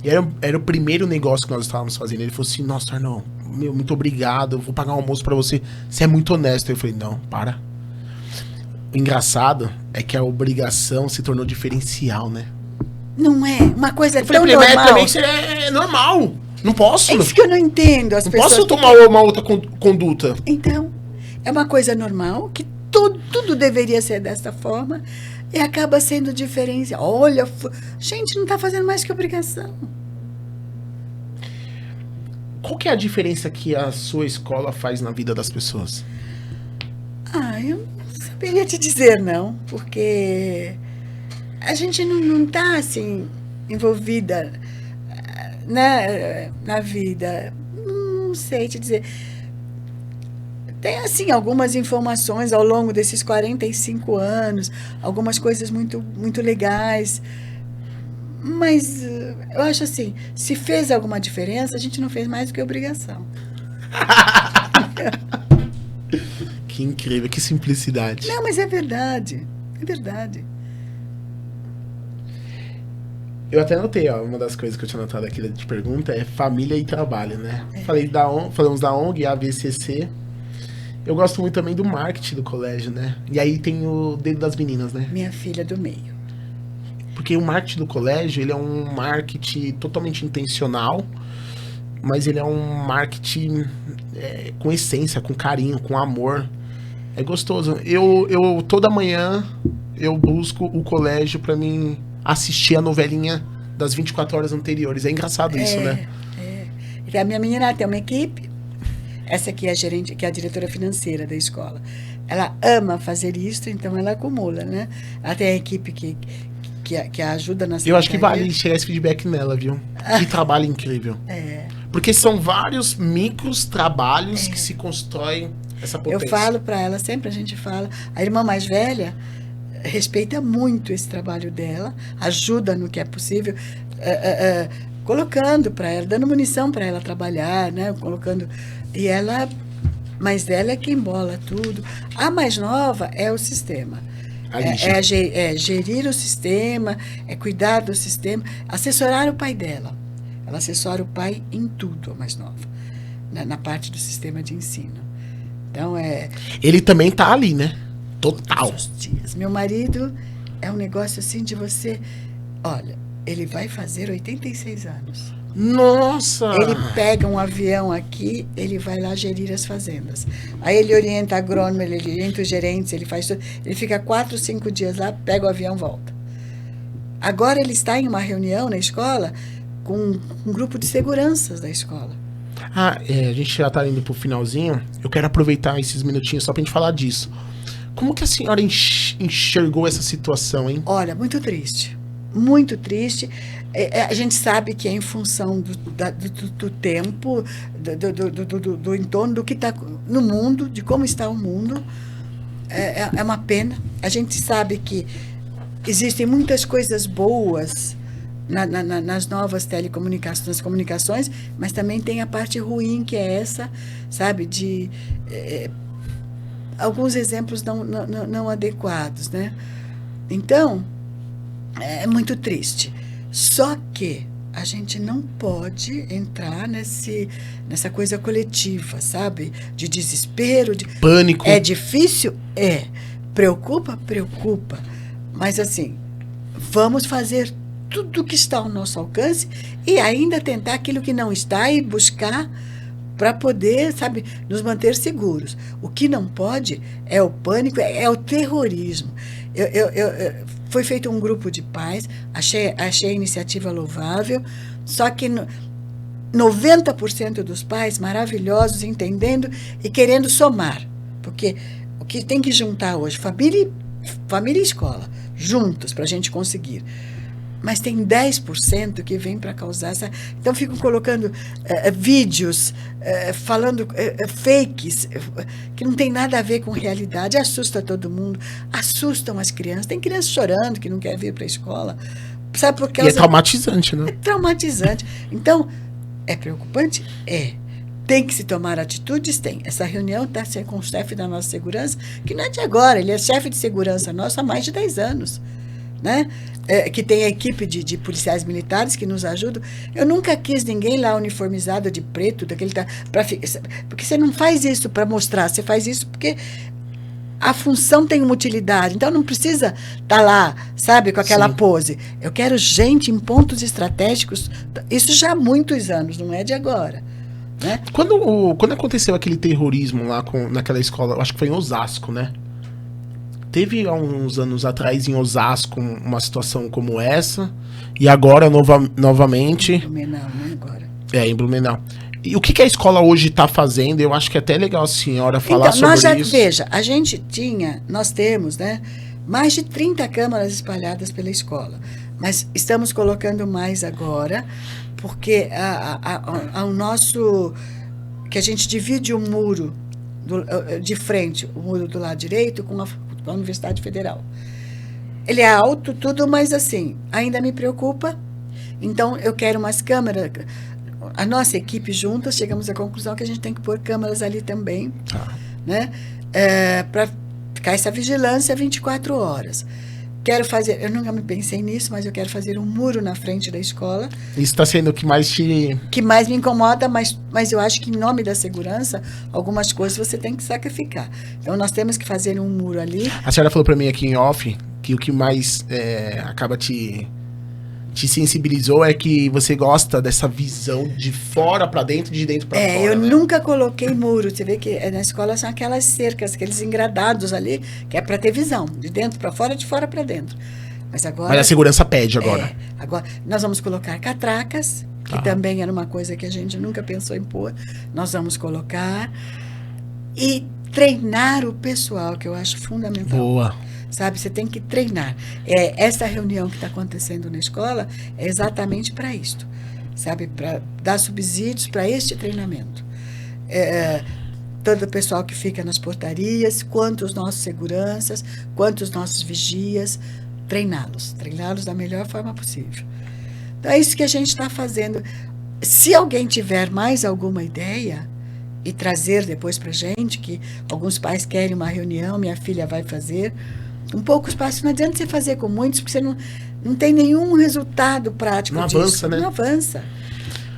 E era o primeiro negócio que nós estávamos fazendo. Ele falou assim, nossa, Arnão, muito obrigado, eu vou pagar um almoço pra você é muito honesto. Eu falei, não, para. O engraçado é que a obrigação se tornou diferencial, né? Não é? Uma coisa tão normal. normal. Pra mim isso é normal. Não posso. É isso que eu não entendo. As pessoas posso tomar uma outra conduta. Então, é uma coisa normal, que tudo deveria ser dessa forma, e acaba sendo diferencial. Olha, gente, não está fazendo mais que obrigação. Qual que é a diferença que a sua escola faz na vida das pessoas? Eu não saberia te dizer, não, porque a gente não está, assim, envolvida na vida. Não sei te dizer. Tem, assim, algumas informações ao longo desses 45 anos, algumas coisas muito, muito legais, Mas eu acho assim, se fez alguma diferença, a gente não fez mais do que obrigação. Que incrível, que simplicidade. Não, mas é verdade. É verdade. Eu até anotei, ó, uma das coisas que eu tinha anotado aqui de pergunta é família e trabalho, né? É. Falamos da ONG, ABCC. Eu gosto muito também do marketing do colégio, né? E aí tem o dedo das meninas, né? Minha filha do meio. Porque o marketing do colégio, ele é um marketing totalmente intencional, mas ele é um marketing com essência, com carinho, com amor. É gostoso. Eu toda manhã eu busco o colégio pra mim assistir a novelinha das 24 horas anteriores. É engraçado isso, né? E a minha menina tem uma equipe. Essa aqui é a gerente, que é a diretora financeira da escola. Ela ama fazer isso, então ela acumula, né? Ela tem a equipe que a ajuda na secretaria. Eu acho que vale chegar esse feedback nela, viu? Que trabalho incrível. Porque são vários micros trabalhos que se constroem essa potência. Eu falo para ela, sempre a gente fala, a irmã mais velha respeita muito esse trabalho dela, ajuda no que é possível, colocando para ela, dando munição para ela trabalhar, né? Colocando, e ela, mas ela é quem bola tudo. A mais nova é o sistema. Gerir o sistema, cuidar do sistema, assessorar o pai dela. Ela assessora o pai em tudo, a mais nova, na parte do sistema de ensino. Então Ele também tá ali, né? Total. Todos os dias. Meu marido é um negócio assim de você... Olha, ele vai fazer 86 anos. Nossa! Ele pega um avião aqui, ele vai lá gerir as fazendas. Aí ele orienta agrônomo, ele orienta os gerentes, ele faz tudo. Ele fica 4, 5 dias lá, pega o avião e volta. Agora ele está em uma reunião na escola com um grupo de seguranças da escola. A gente já tá indo pro finalzinho. Eu quero aproveitar esses minutinhos só pra gente falar disso. Como que a senhora enxergou essa situação, hein? Olha, muito triste. Muito triste. A gente sabe que é em função do tempo, do entorno, do que está no mundo, de como está o mundo. É uma pena. A gente sabe que existem muitas coisas boas nas novas telecomunicações, nas comunicações, mas também tem a parte ruim, que é essa, sabe, de alguns exemplos não adequados, né? Então, é muito triste. Só que a gente não pode entrar nessa coisa coletiva, sabe? De desespero, de pânico. É difícil? Preocupa? Preocupa. Mas assim, vamos fazer tudo que está ao nosso alcance e ainda tentar aquilo que não está e buscar para poder, sabe, nos manter seguros. O que não pode é o pânico, é o terrorismo. Foi feito um grupo de pais, achei a iniciativa louvável, só que 90% dos pais maravilhosos, entendendo e querendo somar. Porque o que tem que juntar hoje, família e escola, juntos, para a gente conseguir. Mas tem 10% que vem para causar essa... Então, ficam colocando vídeos, falando fakes, que não tem nada a ver com realidade. Assusta todo mundo, assustam as crianças. Tem criança chorando que não quer vir para a escola. Sabe por causa... E é traumatizante, né? É traumatizante. Então, é preocupante? É. Tem que se tomar atitudes? Tem. Essa reunião está com o chefe da nossa segurança, que não é de agora, ele é chefe de segurança nosso há mais de 10 anos. Né? Que tem a equipe de policiais militares que nos ajudam. Eu nunca quis ninguém lá uniformizado de preto, porque você não faz isso para mostrar, você faz isso porque a função tem uma utilidade. Então não precisa estar lá, sabe, com aquela pose. Eu quero gente em pontos estratégicos, isso já há muitos anos, não é de agora. Né? Quando aconteceu aquele terrorismo lá naquela escola, acho que foi em Osasco, né? Teve há uns anos atrás em Osasco uma situação como essa, e agora novamente... Em Blumenau, né, agora. Em Blumenau. E o que a escola hoje está fazendo? Eu acho que é até legal a senhora falar sobre isso. Veja, nós temos, né, mais de 30 câmaras espalhadas pela escola, mas estamos colocando mais agora, porque o nosso... que a gente divide o muro de frente, o muro do lado direito com a Universidade Federal. Ele é alto, tudo, mas assim, ainda me preocupa Então, eu quero umas câmeras. A nossa equipe juntas chegamos à conclusão que a gente tem que pôr câmeras ali também, né? Para ficar essa vigilância 24 horas. Quero fazer, eu nunca me pensei nisso, mas eu quero fazer um muro na frente da escola. Isso está sendo o que mais te... Que mais me incomoda, mas eu acho que em nome da segurança, algumas coisas você tem que sacrificar. Então, nós temos que fazer um muro ali. A senhora falou para mim aqui em off que o que mais acaba te sensibilizou é que você gosta dessa visão de fora para dentro, de dentro para fora. Eu nunca coloquei muro. Você vê que na escola são aquelas cercas, aqueles engradados ali, que é para ter visão, de dentro para fora, de fora para dentro. Mas a segurança pede agora. Agora nós vamos colocar catracas, que também era uma coisa que a gente nunca pensou em pôr. Nós vamos colocar e treinar o pessoal, que eu acho fundamental. Boa. Sabe, você tem que treinar. Essa reunião que está acontecendo na escola é exatamente para isto, sabe, para dar subsídios para este treinamento. Todo o pessoal que fica nas portarias, quanto os nossos seguranças, quanto os nossos vigias, treiná-los da melhor forma possível. Então, é isso que a gente está fazendo. Se alguém tiver mais alguma ideia e trazer depois para a gente, que alguns pais querem uma reunião, minha filha vai fazer, um pouco espaço, não adianta você fazer com muitos, porque você não tem nenhum resultado prático disso. Não avança, né? Não avança.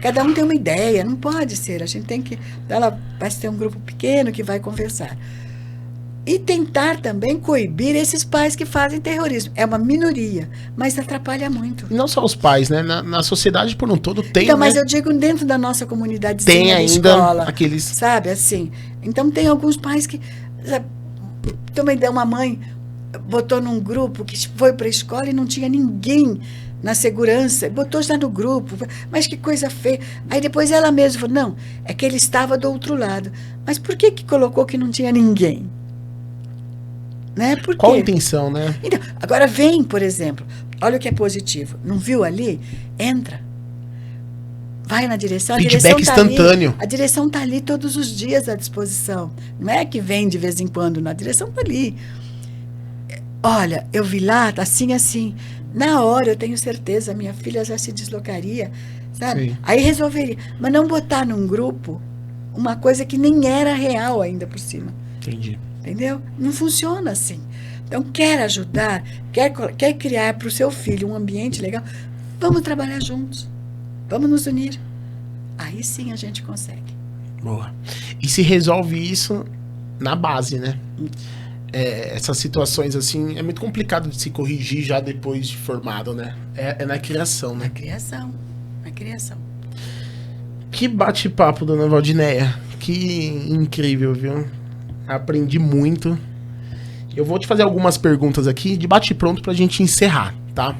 Cada um tem uma ideia, não pode ser. A gente tem que... Ela vai ter um grupo pequeno que vai conversar. E tentar também coibir esses pais que fazem terrorismo. É uma minoria, mas atrapalha muito. Não só os pais, né? Na sociedade por um todo tem, então, mas né? eu digo dentro da nossa comunidade tem ainda escola, aqueles... Sabe, assim. Então, tem alguns pais que... Também deu uma mãe... botou num grupo que foi para a escola e não tinha ninguém na segurança, botou já no grupo, mas que coisa feia. Aí depois ela mesma falou, não, é que ele estava do outro lado. Mas por que colocou que não tinha ninguém? Né? Por quê? Qual a intenção, né? Então, agora vem, por exemplo, olha o que é positivo, não viu ali? Entra. Vai na direção, a Feedback direção tá instantâneo. Ali, a direção está ali todos os dias à disposição. Não é que vem de vez em quando, não, a direção está ali. Olha, eu vi lá, assim, assim. Na hora, eu tenho certeza, minha filha já se deslocaria, sabe? Sim. Aí resolveria. Mas não botar num grupo uma coisa que nem era real ainda por cima. Entendi. Entendeu? Não funciona assim. Então, quer ajudar, quer criar para o seu filho um ambiente legal, vamos trabalhar juntos. Vamos nos unir. Aí sim a gente consegue. Boa. E se resolve isso na base, né? Essas situações assim, é muito complicado de se corrigir já depois de formado, né? É na criação, né? Na criação. Que bate-papo, dona Valdinéia. Que incrível, viu? Aprendi muito. Eu vou te fazer algumas perguntas aqui de bate-pronto pra gente encerrar, tá?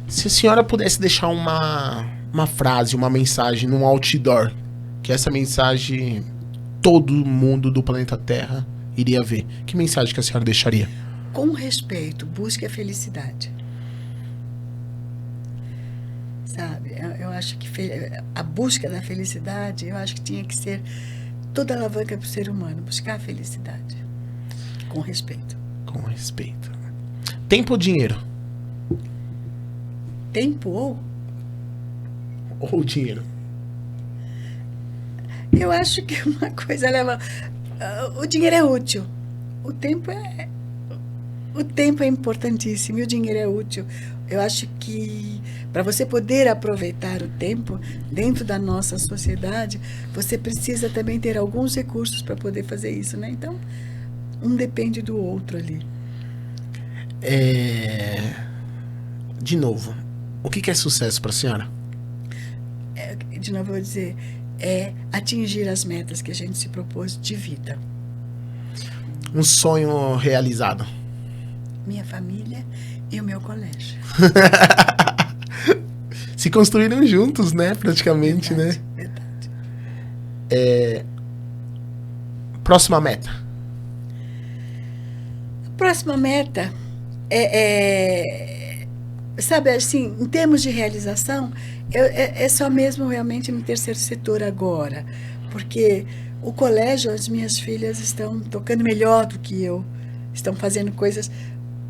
Se a senhora pudesse deixar uma frase, uma mensagem num outdoor, que essa mensagem todo mundo do planeta Terra iria ver, que mensagem que a senhora deixaria? Com respeito, busque a felicidade. Sabe, eu acho que a busca da felicidade, eu acho que tinha que ser toda alavanca para o ser humano, buscar a felicidade. Com respeito. Com respeito. Tempo ou dinheiro? Tempo ou dinheiro? Eu acho que uma coisa leva... O dinheiro é útil. O tempo é importantíssimo e o dinheiro é útil. Eu acho que para você poder aproveitar o tempo dentro da nossa sociedade, você precisa também ter alguns recursos para poder fazer isso, né? Então, um depende do outro ali. De novo, o que é sucesso para a senhora? De novo, eu vou dizer, é atingir as metas que a gente se propôs de vida. Um sonho realizado? Minha família e o meu colégio. Se construíram juntos, né? Praticamente, verdade, né? Verdade. Próxima meta? A próxima meta sabe, assim, em termos de realização, é só mesmo realmente no terceiro setor agora, porque o colégio, as minhas filhas estão tocando melhor do que eu, estão fazendo coisas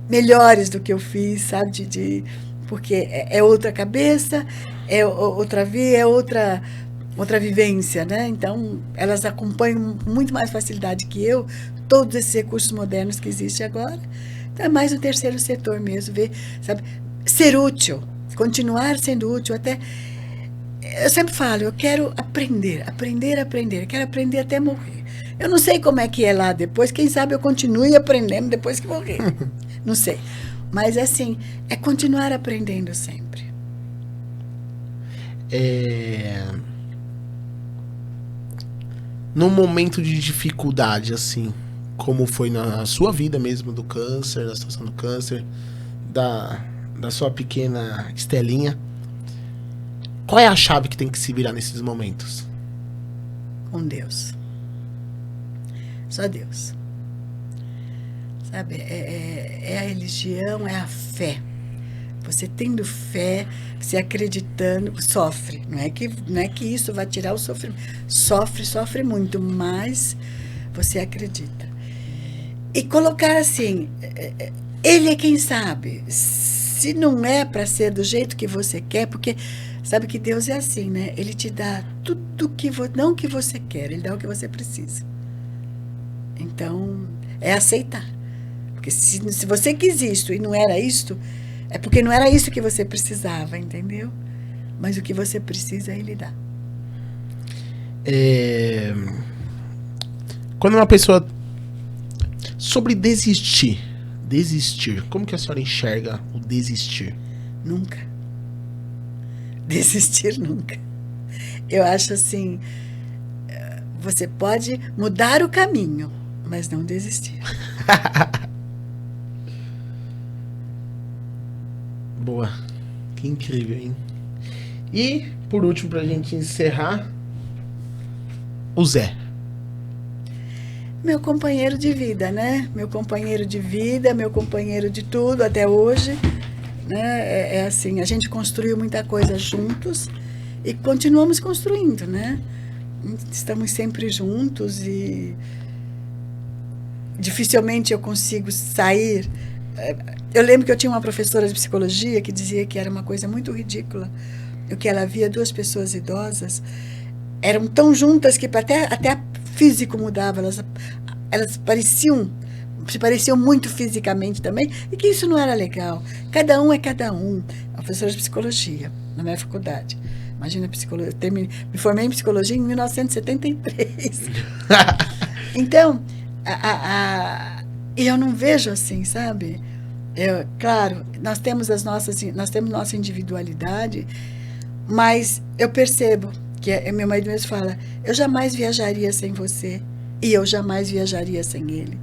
melhores do que eu fiz, sabe, de porque é outra cabeça, é outra via, é outra vivência, né? Então, elas acompanham com muito mais facilidade que eu todos esses recursos modernos que existem agora. Então, é mais o terceiro setor mesmo, ver, sabe, ser útil, continuar sendo útil até... Eu sempre falo, eu quero aprender, eu quero aprender até morrer. Eu não sei como é que é lá depois, quem sabe eu continue aprendendo depois que morrer. Não sei. Mas, assim, é continuar aprendendo sempre. Num momento de dificuldade, assim, como foi na sua vida mesmo, do câncer, da situação do câncer, da sua pequena Estelinha, qual é a chave que tem que se virar nesses momentos? Com Deus. Só Deus. Sabe, é a religião, é a fé. Você tendo fé, você acreditando, sofre. Não é que isso vai tirar o sofrimento. Sofre muito, mas você acredita. E colocar assim, ele é quem sabe. Se não é para ser do jeito que você quer, porque sabe que Deus é assim, né? Ele te dá tudo não o que você quer, ele dá o que você precisa. Então, é aceitar. Porque se você quis isto e não era isto, é porque não era isso que você precisava, entendeu? Mas o que você precisa, ele dá. Quando uma pessoa... Sobre desistir, como que a senhora enxerga o desistir? Nunca. Desistir nunca. Eu acho assim, você pode mudar o caminho, mas não desistir. Boa. Que incrível, hein? E, por último, pra gente encerrar, o Zé. Meu companheiro de vida, né? Meu companheiro de vida, meu companheiro de tudo até hoje. Né? É assim, a gente construiu muita coisa juntos e continuamos construindo, né? Estamos sempre juntos e dificilmente eu consigo sair. Eu lembro que eu tinha uma professora de psicologia que dizia que era uma coisa muito ridícula, o que ela via duas pessoas idosas, eram tão juntas que até físico mudava, elas se pareciam muito fisicamente também, e que isso não era legal. Cada um é cada um. A professora de psicologia, na minha faculdade. Imagina, psicologia, me formei em psicologia em 1973. Então, e eu não vejo assim, sabe? Claro, nós temos nossa individualidade, mas eu percebo que meu marido mesmo fala, eu jamais viajaria sem você e eu jamais viajaria sem ele.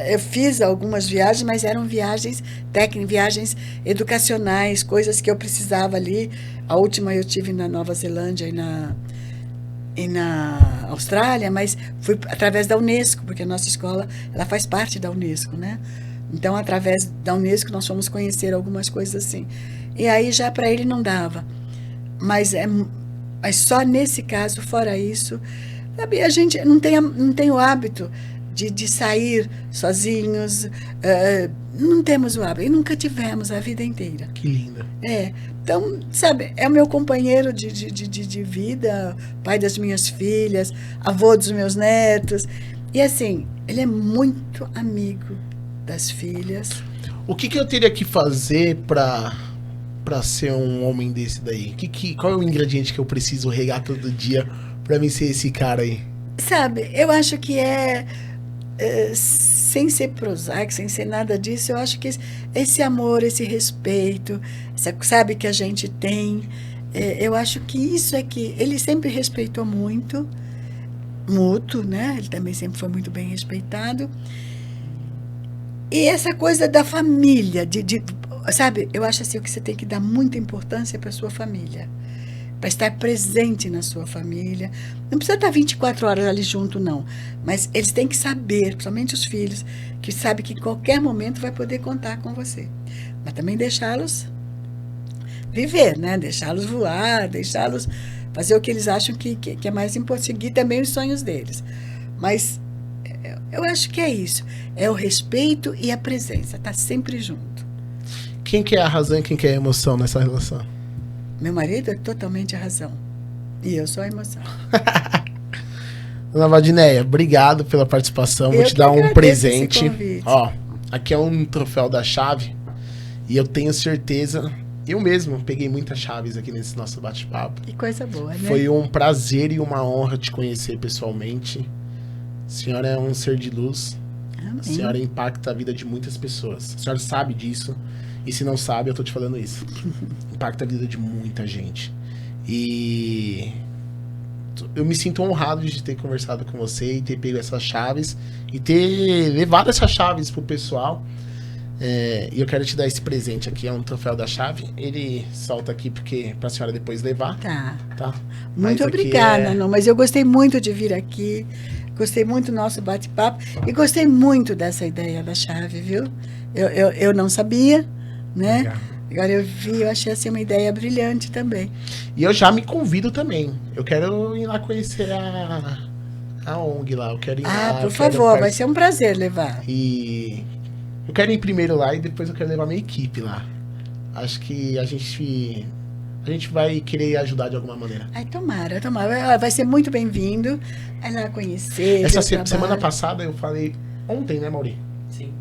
Eu fiz algumas viagens, mas eram viagens técnicas, viagens educacionais, coisas que eu precisava ali. A última eu tive na Nova Zelândia e na Austrália, mas fui através da Unesco, porque a nossa escola ela faz parte da Unesco, né? Então, através da Unesco, nós fomos conhecer algumas coisas assim. E aí já para ele não dava. Mas só nesse caso, fora isso, sabe, a gente não tem o hábito de sair sozinhos, não temos o hábito, e nunca tivemos a vida inteira. Que linda. Então, sabe, é o meu companheiro de vida, pai das minhas filhas, avô dos meus netos, e assim, ele é muito amigo das filhas. O que eu teria que fazer para ser um homem desse daí? Qual é o ingrediente que eu preciso regar todo dia para mim ser esse cara aí? Sabe, eu acho que sem ser prosaico, sem ser nada disso, eu acho que esse amor, esse respeito, sabe, que a gente tem, eu acho que isso é que ele sempre respeitou muito, mútuo, né? Ele também sempre foi muito bem respeitado. E essa coisa da família, sabe, eu acho assim, que você tem que dar muita importância para a sua família, para estar presente na sua família. Não precisa estar 24 horas ali junto, não. Mas eles têm que saber, principalmente os filhos, que sabem que em qualquer momento vai poder contar com você. Mas também deixá-los viver, né? Deixá-los voar, deixá-los fazer o que eles acham que é mais importante, seguir também os sonhos deles. Mas eu acho que é isso. É o respeito e a presença, tá sempre junto. Quem que é a razão e quem que é a emoção nessa relação? Meu marido é totalmente a razão. E eu sou a emoção. Dona Valdinéia, obrigado pela participação. Vou te dar um presente. Ó, aqui é um troféu da chave. E eu tenho certeza... Eu mesmo peguei muitas chaves aqui nesse nosso bate-papo. Que coisa boa, né? Foi um prazer e uma honra te conhecer pessoalmente. A senhora é um ser de luz. Amém. A senhora impacta a vida de muitas pessoas. A senhora sabe disso. E se não sabe, eu tô te falando isso. Impacta a vida de muita gente. E eu me sinto honrado de ter conversado com você e ter pego essas chaves e ter levado essas chaves pro pessoal. E eu quero te dar esse presente aqui, é um troféu da chave. Ele solta aqui porque pra senhora depois levar. Tá. Mas Muito obrigada, não, mas eu gostei muito de vir aqui. Gostei muito do nosso bate-papo e gostei muito dessa ideia da chave, viu? Eu não sabia, né? Legal. Agora eu vi, eu achei assim uma ideia brilhante também. E eu já me convido também. Eu quero ir lá conhecer a ONG lá. Eu quero ir lá. Por favor, vai ser um prazer levar. E eu quero ir primeiro lá e depois eu quero levar minha equipe lá. Acho que a gente vai querer ajudar de alguma maneira. Ai, tomara. Vai ser muito bem-vindo. Vai lá conhecer. Essa semana passada eu falei... Ontem, né, Mauri? Sim.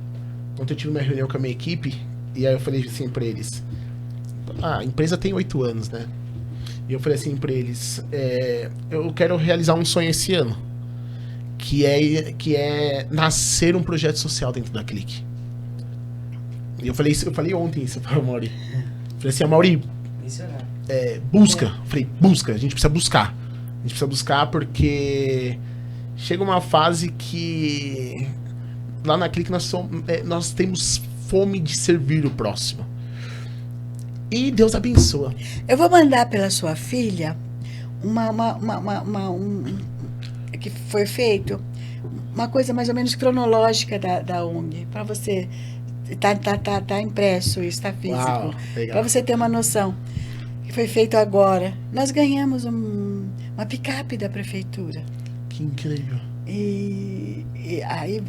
Ontem eu tive uma reunião com a minha equipe e aí eu falei assim pra eles... A empresa tem 8 anos, né? E eu falei assim pra eles... eu quero realizar um sonho esse ano. Que é nascer um projeto social dentro da Clique. E eu falei ontem isso para o Mauri. Falei assim, Mauri, busca. Falei, busca, a gente precisa buscar. A gente precisa buscar porque chega uma fase que lá na Clique nós temos fome de servir o próximo. E Deus abençoa. Eu vou mandar pela sua filha que foi feito, uma coisa mais ou menos cronológica da ONG, para você... Tá impresso isso, tá físico. Para você ter uma noção. Que foi feito agora. Nós ganhamos uma picape da prefeitura. Que incrível. E aí,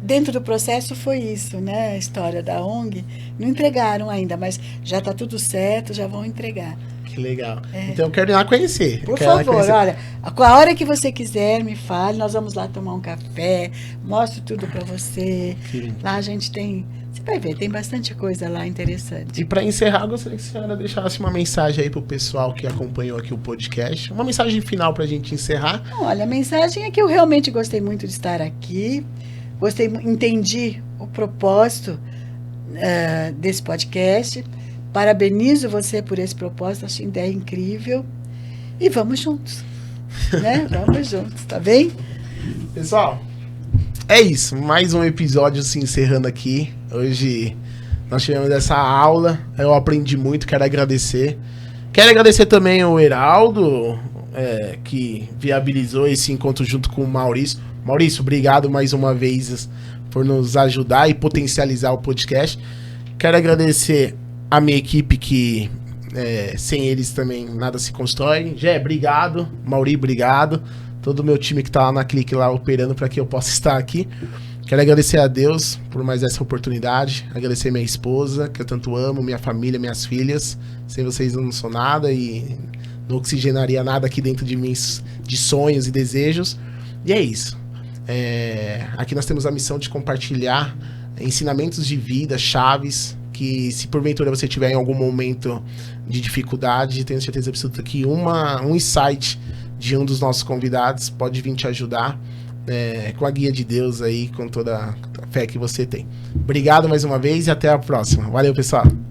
dentro do processo foi isso, né? A história da ONG. Não entregaram ainda, mas já tá tudo certo, já vão entregar. Que legal. Então eu quero ir lá conhecer. Por favor, olha, a hora que você quiser, me fale, nós vamos lá tomar um café, mostro tudo para você. Lá a gente tem, você vai ver, tem bastante coisa lá interessante. E para encerrar, eu gostaria que a senhora deixasse uma mensagem aí pro pessoal que acompanhou aqui o podcast. Uma mensagem final pra gente encerrar. Olha, a mensagem é que eu realmente gostei muito de estar aqui, entendi o propósito desse podcast. Parabenizo você por esse propósito, acho uma ideia incrível. E vamos juntos, né? Vamos juntos, tá bem? Pessoal, é isso. Mais um episódio se encerrando aqui. Hoje nós tivemos essa aula. Eu aprendi muito, quero agradecer. Quero agradecer também ao Heraldo, que viabilizou esse encontro junto com o Maurício. Maurício, obrigado mais uma vez por nos ajudar e potencializar o podcast. Quero agradecer a minha equipe que sem eles também nada se constrói. Gé, obrigado. Mauri, obrigado. Todo o meu time que tá lá na Clique lá operando para que eu possa estar aqui. Quero agradecer a Deus por mais essa oportunidade. Agradecer minha esposa, que eu tanto amo, minha família, minhas filhas. Sem vocês eu não sou nada e não oxigenaria nada aqui dentro de mim de sonhos e desejos. E é isso. Aqui nós temos a missão de compartilhar ensinamentos de vida, chaves, que se porventura você tiver em algum momento de dificuldade, tenho certeza absoluta que um insight de um dos nossos convidados pode vir te ajudar com a guia de Deus aí, com toda a fé que você tem. Obrigado mais uma vez e até a próxima. Valeu, pessoal!